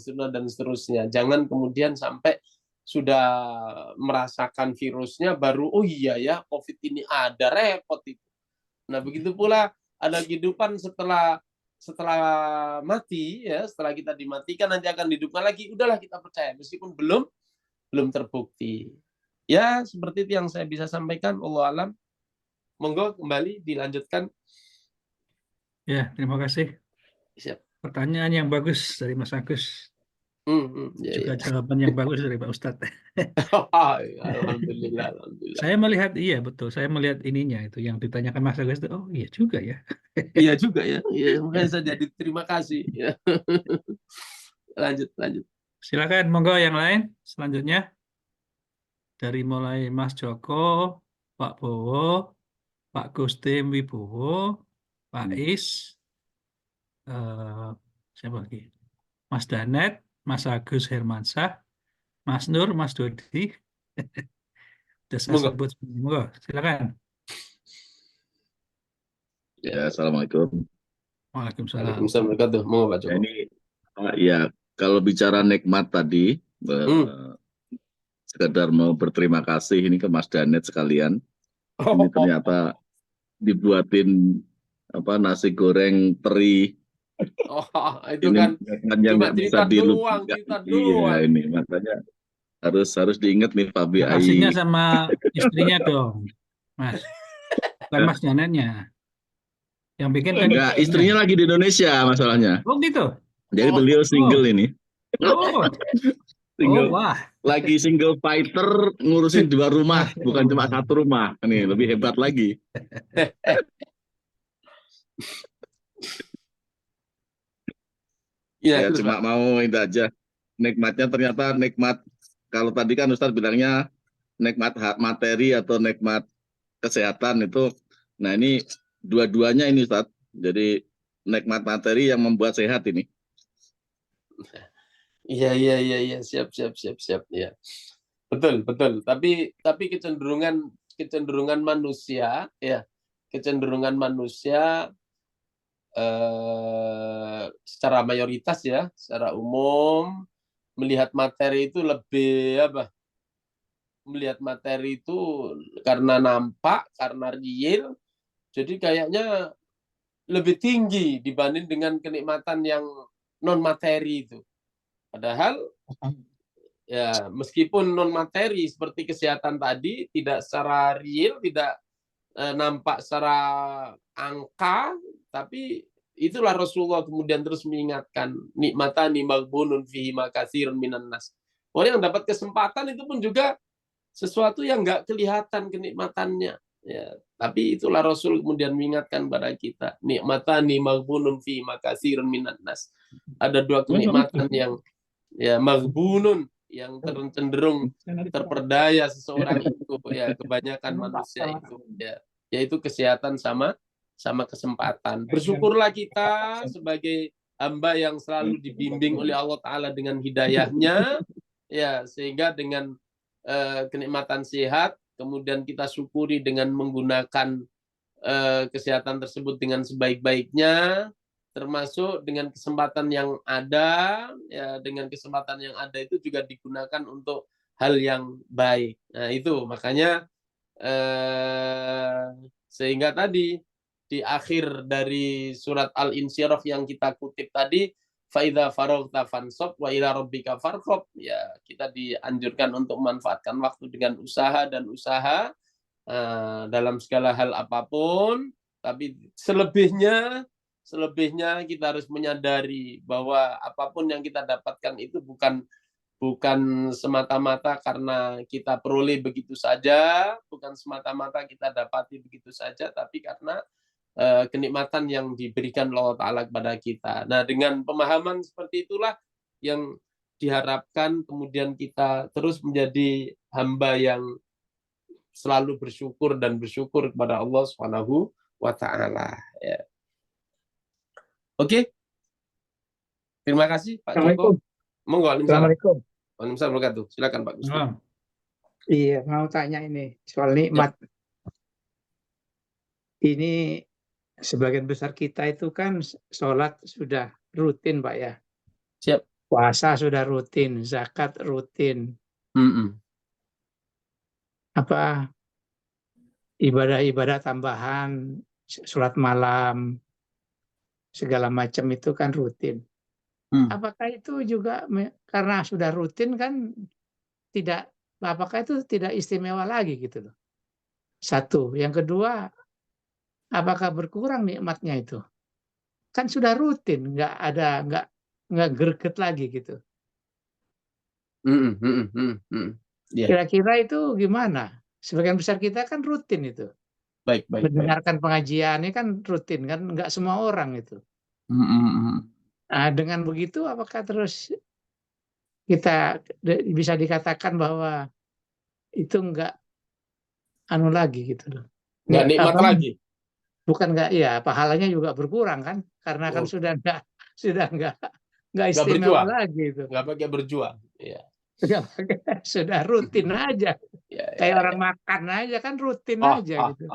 seterusnya. Jangan kemudian sampai sudah merasakan virusnya baru oh iya ya COVID ini ada, repot itu. Nah begitu pula ada kehidupan setelah mati ya, setelah kita dimatikan nanti akan dihidupkan lagi. Udahlah kita percaya meskipun belum terbukti. Ya seperti itu yang saya bisa sampaikan. Wallahu alam. Monggo kembali dilanjutkan. Ya, terima kasih. Siap. Pertanyaan yang bagus dari Mas Agus. Juga Ya. jawaban yang bagus dari Pak Ustadz. Alhamdulillah. Saya melihat, iya betul, saya melihat ininya itu yang ditanyakan Mas Agus itu, oh iya juga ya. Iya juga ya. Ya makanya saya jadi terima kasih. Ya. Lanjut. Silakan, monggo yang lain. Selanjutnya dari mulai Mas Joko, Pak Bowo, Pak Gustim Wibowo, Pak Is, siapa lagi? Mas Danet, Mas Agus Hermansyah, Mas Nur, Mas Dodi. Sudah saya Monggo. sebut. Monggo, silakan. Ya, assalamualaikum. Waalaikumsalam. Waalaikumsalam warahmatullahi wabarakatuh. Monggo Pak Joko. Ini ya kalau bicara nikmat tadi, sekedar mau berterima kasih ini ke Mas Danet sekalian. Ini ternyata dibuatin nasi goreng teri. Itu Ini kan yang cuma nggak bisa cerita doang. Iya, ini makanya harus diingat nih Pak BI. Kasihnya sama istrinya dong, Mas. Bukan Mas Danetnya. Yang bikin kan Enggak, istrinya lagi di Indonesia masalahnya. Oh gitu. Jadi beliau single ini. Single. Wah. Lagi single fighter ngurusin 2 rumah, bukan cuma 1 rumah. Nih, lebih hebat lagi. Ya, cuma mau itu aja. Nikmatnya ternyata nikmat, kalau tadi kan Ustadz bilangnya nikmat materi atau nikmat kesehatan itu. Nah ini dua-duanya ini Ustadz. Jadi nikmat materi yang membuat sehat ini. Iya, siap ya. Betul. Tapi kecenderungan manusia ya, secara mayoritas ya, secara umum melihat materi itu lebih melihat materi itu karena nampak, karena real. Jadi kayaknya lebih tinggi dibanding dengan kenikmatan yang non materi itu. Padahal ya meskipun non materi seperti kesehatan tadi tidak secara real, tidak nampak secara angka, tapi itulah Rasulullah kemudian terus mengingatkan nikmatani maghbunun fihi makatsirun minan nas. Orang yang dapat kesempatan itu pun juga sesuatu yang nggak kelihatan kenikmatannya. Ya, tapi itulah Rasul kemudian mengingatkan pada kita, nikmatani maghbunun fihi makatsirun minan nas. Ada dua kenikmatan yang ya maghbunun, yang cenderung terperdaya seseorang itu, ya kebanyakan manusia itu, ya, yaitu kesehatan sama kesempatan. Bersyukurlah kita sebagai hamba yang selalu dibimbing oleh Allah Ta'ala dengan hidayahnya, ya, sehingga dengan kenikmatan sehat, kemudian kita syukuri dengan menggunakan kesehatan tersebut dengan sebaik-baiknya, termasuk dengan kesempatan yang ada, ya, dengan kesempatan yang ada itu juga digunakan untuk hal yang baik. Nah itu makanya sehingga tadi di akhir dari surat Al-Insyirah yang kita kutip tadi, faidza faraghta fansab wa ila rabbika farghab, ya kita dianjurkan untuk memanfaatkan waktu dengan usaha dalam segala hal apapun, tapi selebihnya kita harus menyadari bahwa apapun yang kita dapatkan itu bukan semata-mata karena kita peroleh begitu saja, bukan semata-mata kita dapati begitu saja, tapi karena kenikmatan yang diberikan Allah Ta'ala kepada kita. Nah, dengan pemahaman seperti itulah yang diharapkan kemudian kita terus menjadi hamba yang selalu bersyukur kepada Allah Subhanahu wa Ta'ala. Ya. Oke. Terima kasih Pak Joko. Monggo. Assalamualaikum. Waalaikumsalam warahmatullahi wabarakatuh. Silakan Pak Gusti. Iya, mau tanya ini soal nikmat. Ini sebagian besar kita itu kan sholat sudah rutin, Pak ya. Siap. Puasa sudah rutin, zakat rutin. Apa ibadah-ibadah tambahan, sholat malam, segala macam itu kan rutin. Apakah itu juga karena sudah rutin kan tidak, apakah itu tidak istimewa lagi gitu loh? Satu, yang kedua, apakah berkurang nikmatnya itu? Kan sudah rutin, nggak greget lagi gitu. Kira-kira itu gimana? Sebagian besar kita kan rutin itu. Baik. Mendengarkan pengajian ini kan rutin kan, nggak semua orang itu. Nah, dengan begitu apakah terus kita bisa dikatakan bahwa itu nggak anu lagi gitu loh? Nggak nikmat lagi. Bukan nggak, ya pahalanya juga berkurang kan, karena kan sudah nggak istimewa lagi itu. Nggak pakai berjuang. Ya. Sudah rutin aja. Kayak orang makan aja kan rutin aja gitu.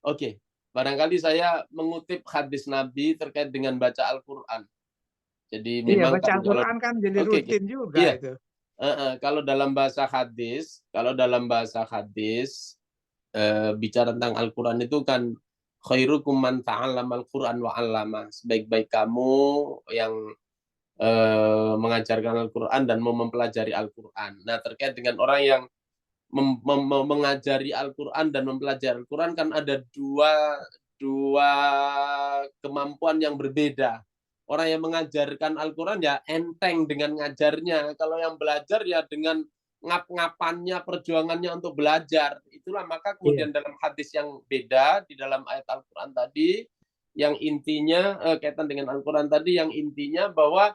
Oke. Barangkali saya mengutip hadis Nabi terkait dengan baca Al-Quran. Jadi memang baca Al-Quran kan jadi rutin juga itu. Kalau dalam bahasa hadis bicara tentang Al-Quran itu kan khairukum man ta'allama al-Quran wa 'allama. Sebaik-baik kamu yang mengajarkan Al-Quran dan mempelajari Al-Quran. Nah, terkait dengan orang yang mengajari Al-Quran dan mempelajari Al-Quran kan ada dua kemampuan yang berbeda. Orang yang mengajarkan Al-Quran ya enteng dengan ngajarnya. Kalau yang belajar ya dengan ngap-ngapannya, perjuangannya untuk belajar. Itulah maka kemudian dalam hadis yang beda di dalam ayat Al-Quran tadi, yang intinya kaitan dengan Al-Quran tadi, yang intinya bahwa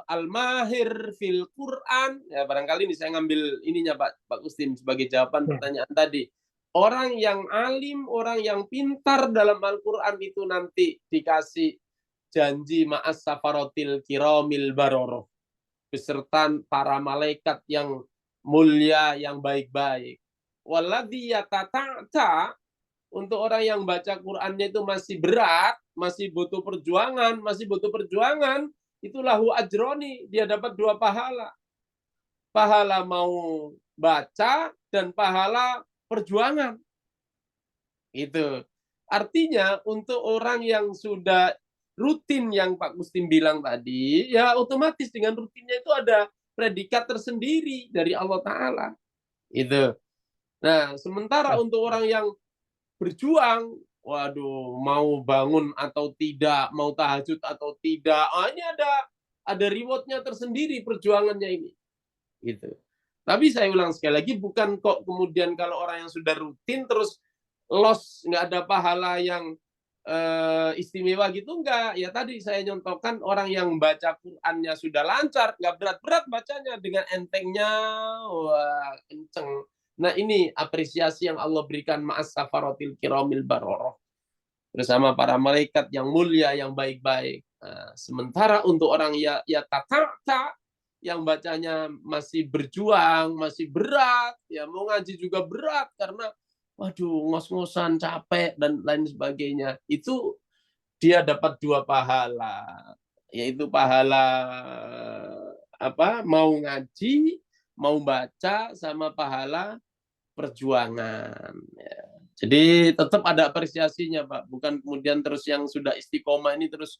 al-mahir fil Quran, ya barangkali ini saya ngambil ininya Pak Ustin sebagai jawaban pertanyaan tadi. Orang yang alim, orang yang pintar dalam Al-Quran itu nanti dikasih janji ma'as safarotil kiramil baroroh, beserta para malaikat yang mulia, yang baik-baik. Waladhi yatata'ta, untuk orang yang baca Qur'annya itu masih berat, masih butuh perjuangan, itulah hu ajroni, dia dapat 2 pahala. Pahala mau baca dan pahala perjuangan. Itu. Artinya untuk orang yang sudah rutin yang Pak Gustin bilang tadi, ya otomatis dengan rutinnya itu ada predikat tersendiri dari Allah Ta'ala. Itu. Nah, sementara untuk orang yang berjuang, waduh, mau bangun atau tidak, mau tahajud atau tidak, ini ada rewardnya tersendiri perjuangannya ini. Gitu. Tapi saya ulang sekali lagi, bukan kok kemudian kalau orang yang sudah rutin terus loss, nggak ada pahala yang istimewa gitu, enggak. Ya tadi saya nyontohkan orang yang baca Qur'annya sudah lancar, nggak berat-berat bacanya, dengan entengnya, wah kenceng. Nah ini apresiasi yang Allah berikan ma'as safaratil kiramil baroroh, bersama para malaikat yang mulia, yang baik-baik. Nah, sementara untuk orang ya tata, yang bacanya masih berjuang, masih berat, ya mau ngaji juga berat karena waduh ngos-ngosan, capek dan lain sebagainya, itu dia dapat 2 pahala, yaitu pahala mau ngaji, mau baca, sama pahala perjuangan. Ya. Jadi tetap ada apresiasinya, Pak. Bukan kemudian terus yang sudah istiqomah ini terus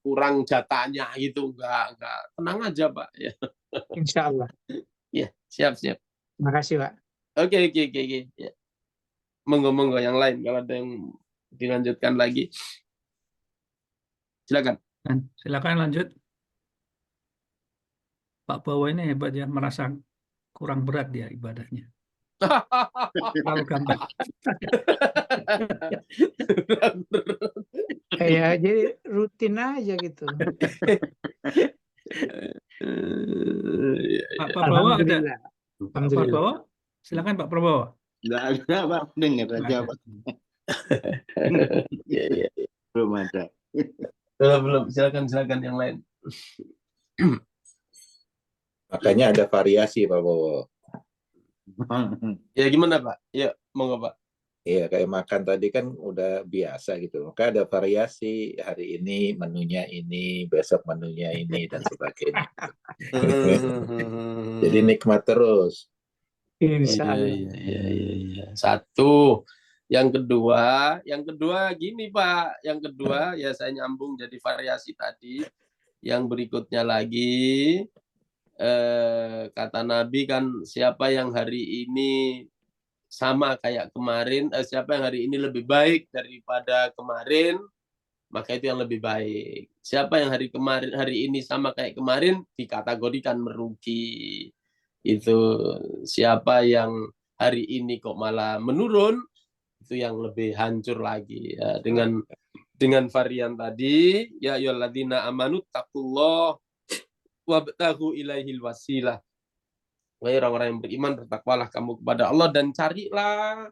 kurang jatahnya gitu, enggak. Tenang aja, Pak. Ya. Insya Allah. Ya, siap. Terima kasih, Pak. Oke. Ya. Monggo yang lain kalau ada yang dilanjutkan lagi. Silakan lanjut. Pak Bowo ini hebat ya, merasa kurang berat dia ibadahnya. Terlalu gampang. Kayak jadi rutin aja gitu. Pak Prabowo ada? Pak Alhamdulillah. Prabowo? Silakan Pak Prabowo. Nggak ada, Pak. Dengar aja, Pak. Iya. Belum ada. Belum. Silakan yang lain. Makanya ada variasi, Pak Bowo. Ya gimana, Pak? Ya, monggo, Pak. Iya, kayak makan tadi kan udah biasa gitu. Maka ada variasi, hari ini menunya ini, besok menunya ini, dan sebagainya. Jadi nikmat terus. Insya Allah. Iya. Satu. Yang kedua gini, Pak. Yang kedua ya saya nyambung jadi variasi tadi. Yang berikutnya lagi, kata Nabi kan, siapa yang hari ini sama kayak kemarin, siapa yang hari ini lebih baik daripada kemarin, maka itu yang lebih baik. Siapa yang hari ini sama kayak kemarin, dikategorikan merugi. Itu siapa yang hari ini kok malah menurun, itu yang lebih hancur lagi. Ya, dengan varian tadi, ya ayyuhalladzina amanu taqullah wabtaghu ilaihil wasilah. Wahai orang-orang yang beriman, bertakwalah kamu kepada Allah dan carilah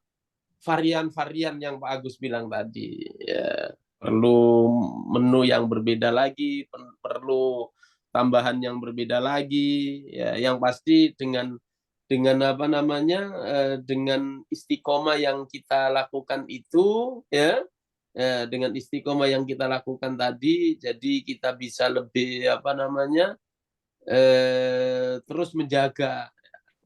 varian-varian yang Pak Agus bilang tadi. Ya, perlu menu yang berbeda lagi, perlu tambahan yang berbeda lagi. Ya, yang pasti dengan dengan istiqomah yang kita lakukan itu, ya, dengan istiqomah yang kita lakukan tadi, jadi kita bisa lebih terus menjaga.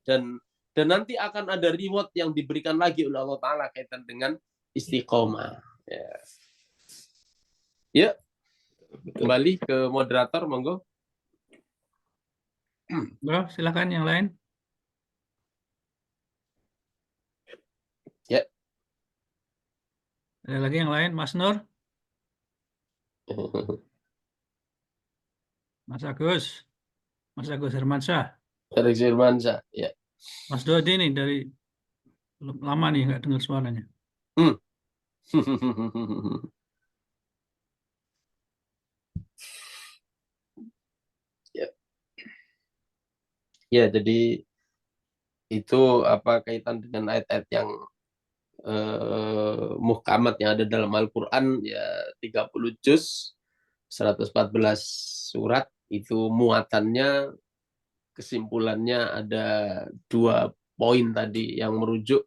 Dan nanti akan ada reward yang diberikan lagi oleh Allah Ta'ala kaitan dengan istiqomah. Ya. Kembali ke moderator, monggo. Bro, silakan yang lain. Ya. Ada lagi yang lain, Mas Nur? Mas Agus Hermansyah. Ya. Mas Dodi nih dari lama nih nggak dengar suaranya. Ya, jadi itu kaitan dengan ayat-ayat yang muhkamat yang ada dalam Al-Quran, ya 30 juz, 114 surat, itu muatannya, kesimpulannya ada 2 poin tadi yang merujuk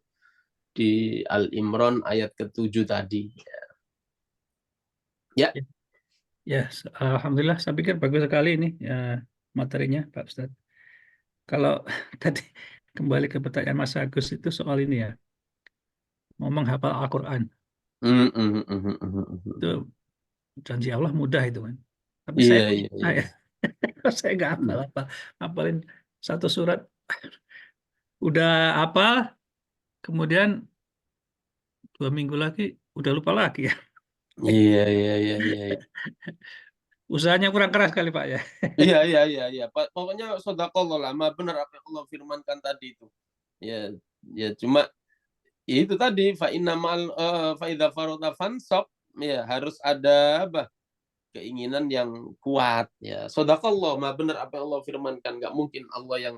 di Al-Imran ayat ke-7 tadi. Ya. Alhamdulillah, saya pikir bagus sekali ini ya, materinya Pak Ustadz. Kalau tadi kembali ke pertanyaan Mas Agus itu soal ini ya, mau menghafal Al-Quran. Itu janji Allah mudah itu kan. Tapi Iya, saya iya, iya. saya nggak hafal apa, hafalin satu surat udah hafal, kemudian 2 minggu lagi udah lupa lagi ya. Iya, iya, iya, iya. Usahanya kurang keras kali Pak ya. Iya, iya, iya, iya. Pokoknya shadaqallah lah, maha benar apa yang Allah firmankan tadi itu. Ya, ya cuma ya itu tadi fa innamal fa idza farada fansab, ya harus ada apa? Keinginan yang kuat ya. Shadaqallah, maha benar apa yang Allah firmankan. Enggak mungkin Allah yang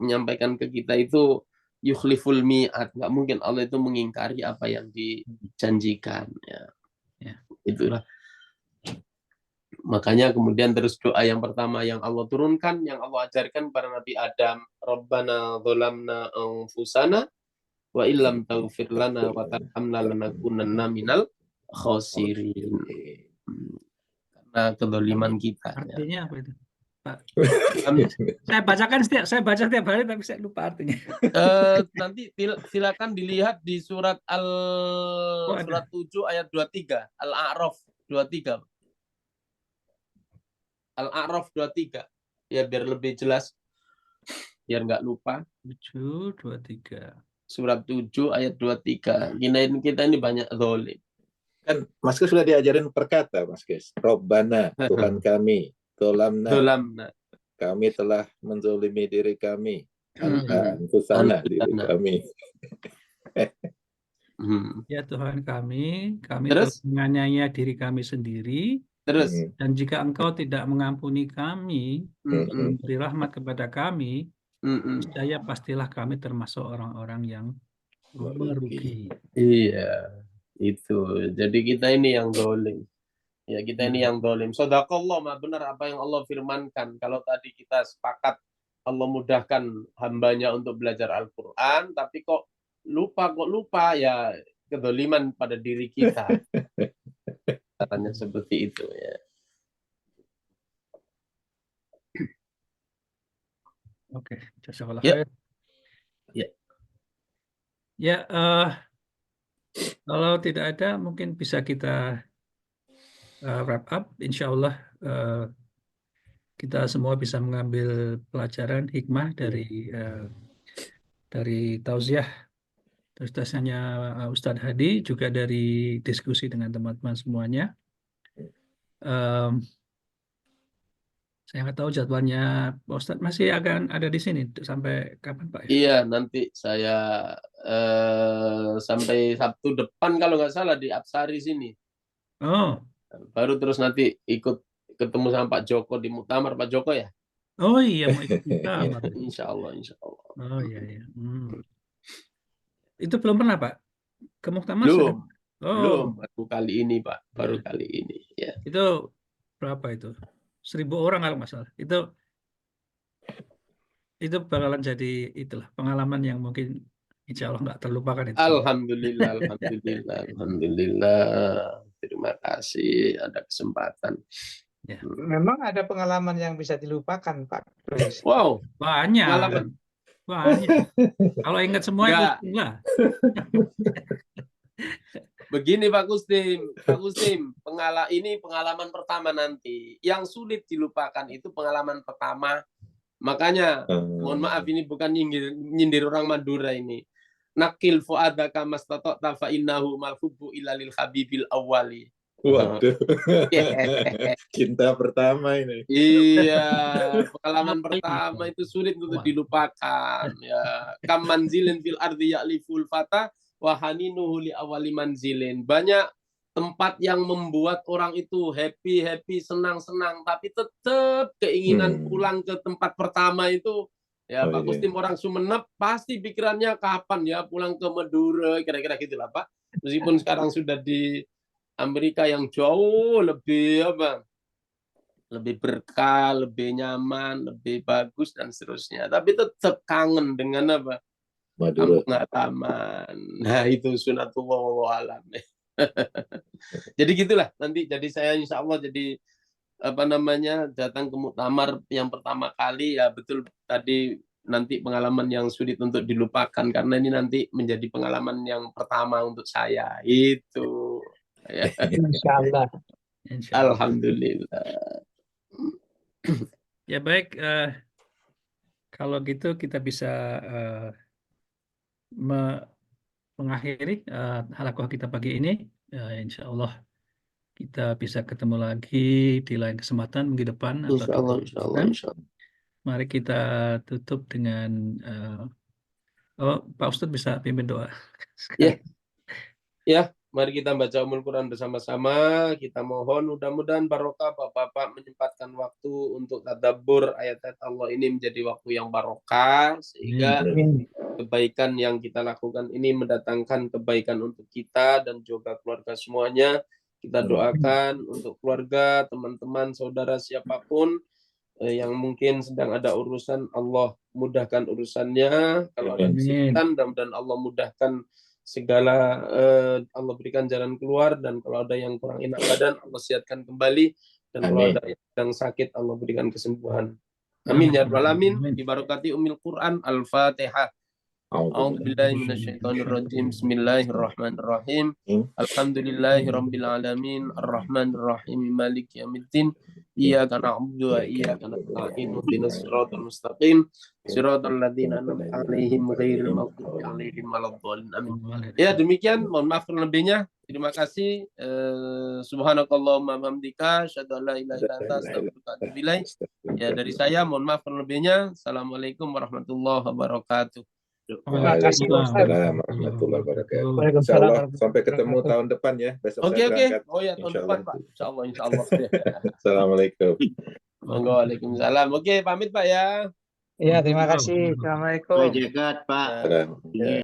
menyampaikan ke kita itu yukhliful mi'ad. Enggak mungkin Allah itu mengingkari apa yang dijanjikan ya. Ya. Itulah. Makanya kemudian terus doa yang pertama yang Allah turunkan, yang Allah ajarkan pada Nabi Adam, Rabbana dzalamna anfusana wa illam taghfir lana wa tarhamna lanakunanna minal khasirin. Karena kedzaliman kita. Artinya apa itu, Pak? Saya baca setiap hari tapi saya lupa artinya. Nanti silakan dilihat di surat surat 7 ayat 23, Al-A'raf 23. Al-A'raf 23. Ya biar lebih jelas. Biar nggak lupa. 7:23. Surat 7 ayat 23. Kita ini banyak zalim. Kan Mas Gus sudah diajarin perkata, Mas Gus. Robbana, Tuhan kami, Dolamna. Kami telah menzolimi diri kami. Anfusana, diri kami. Ya Tuhan kami Terus? telah menganiaya diri kami sendiri. Terus? Dan jika Engkau tidak mengampuni kami, memberi rahmat kepada kami, niscaya pastilah kami termasuk orang-orang yang merugi. Iya, itu. Jadi kita ini yang zalim. Ya, kita ini yang zalim. Shadaqallah, maha benar apa yang Allah firmankan. Kalau tadi kita sepakat Allah mudahkan hambanya untuk belajar Al-Quran, tapi kok lupa ya kedzaliman pada diri kita. Caranya seperti itu ya. Oke, jazakallah Ya. khair. Ya. Ya, kalau tidak ada mungkin bisa kita wrap up. Insya Allah kita semua bisa mengambil pelajaran hikmah dari tausiah ustaznya Ustadz Hadi, juga dari diskusi dengan teman-teman semuanya. Saya nggak tahu jadwalnya Pak Ustadz masih akan ada di sini sampai kapan Pak? Iya, nanti saya sampai Sabtu depan kalau nggak salah di Apsari sini. Oh. Baru terus nanti ikut ketemu sama Pak Joko di Muktamar. Pak Joko ya? Oh iya, mau ikut Muktamar. Insya Allah, insya Allah. Oh iya. Itu belum pernah Pak? Ke Muktamar? Belum. Oh. Belum, baru kali ini Pak. Baru kali ini. Ya. Itu berapa itu? 1.000 orang kalau nggak salah. Itu bakalan jadi itulah pengalaman yang mungkin insya Allah nggak terlupakan itu. Alhamdulillah, alhamdulillah, alhamdulillah. Terima kasih ada kesempatan. Ya. Memang ada pengalaman yang bisa dilupakan Pak. Wow, banyak. Pengalaman. Banyak. Kalau ingat semua itu enggak. Begini Pak Gustim, ini pengalaman pertama nanti. Yang sulit dilupakan itu pengalaman pertama. Makanya, mohon maaf ini bukan nyindir orang Madura ini. Nakil fu'adaka mastata'ta fa innahu malhubbu illa lil habibil awwali. Waduh. Cinta pertama ini. Iya, pengalaman pertama itu sulit untuk dilupakan ya. Kam manzilin fil ardi ya'liful fata wa haninuhu li awali manzilin. Banyak tempat yang membuat orang itu happy, senang-senang, tapi tetap keinginan pulang ke tempat pertama itu. Ya, Pak Gustim orang Sumeneb pasti pikirannya kapan ya pulang ke Madura, kira-kira gitulah Pak. Meskipun sekarang sudah di Amerika yang jauh lebih lebih berkah, lebih nyaman, lebih bagus dan seterusnya. Tapi tetap kangen dengan Madura. Kampung Halaman. Nah, itu sunatullah wallahu alam. Jadi gitulah nanti. Jadi saya insya Allah datang ke Muktamar yang pertama kali ya betul tadi nanti pengalaman yang sulit untuk dilupakan, karena ini nanti menjadi pengalaman yang pertama untuk saya. Itu. Ya. Insya Allah. Insya Allah. Alhamdulillah. Ya baik, kalau gitu kita bisa mengakhiri halaqah kita pagi ini. Insya Allah kita bisa ketemu lagi di lain kesempatan minggu depan atau Insya Allah, di insya Allah, insya Allah. Mari kita tutup dengan Pak Ustadz bisa pimpin doa. Ya, mari kita baca Ummul Quran bersama-sama. Kita mohon mudah-mudahan barokah Bapak-bapak menyempatkan waktu untuk tadabbur ayat-ayat Allah ini menjadi waktu yang barokah, sehingga kebaikan yang kita lakukan ini mendatangkan kebaikan untuk kita dan juga keluarga semuanya. Kita doakan untuk keluarga, teman-teman, saudara siapapun yang mungkin sedang ada urusan, Allah mudahkan urusannya. Kalau ada kesulitan, dan Allah mudahkan segala, Allah berikan jalan keluar. Dan kalau ada yang kurang enak badan, Allah sehatkan kembali. Dan kalau ada yang sedang sakit, Allah berikan kesembuhan. Amin ya rabbal alamin. Bi barakati Ummul Quran. Al-Fatihah. A'udzubillahi minasyaitonirrajim. Bismillahirrahmanirrahim. Alhamdulillahirabbil alamin. Arrahmanirrahim. Maliki yaumiddin. Iyyaka na'budu wa iyyaka nasta'in. Ihdinas siratal mustaqim. Siratal ladzina an'amta 'alaihim ghairil maghdubi 'alaihim waladdallin. Amin. Ya, demikian, mohon maaf lebihnya. Terima kasih. Subhanakallahumma hamdika asyhadu an la ilaha illa anta astaghfiruka wa atubu ilaik. Ya, dari saya mohon maaf lebihnya. Assalamualaikum warahmatullahi wabarakatuh. Waalaikumsalam warahmatullahi wabarakatuh. Insyaallah sampai ketemu tahun depan ya. Besok saya berangkat. Oh ya, tahun depan Pak. Insyaallah. Assalamualaikum. Waalaikumsalam. Oke, pamit Pak ya. Ya, terima kasih. Assalamualaikum. Jagat Pak.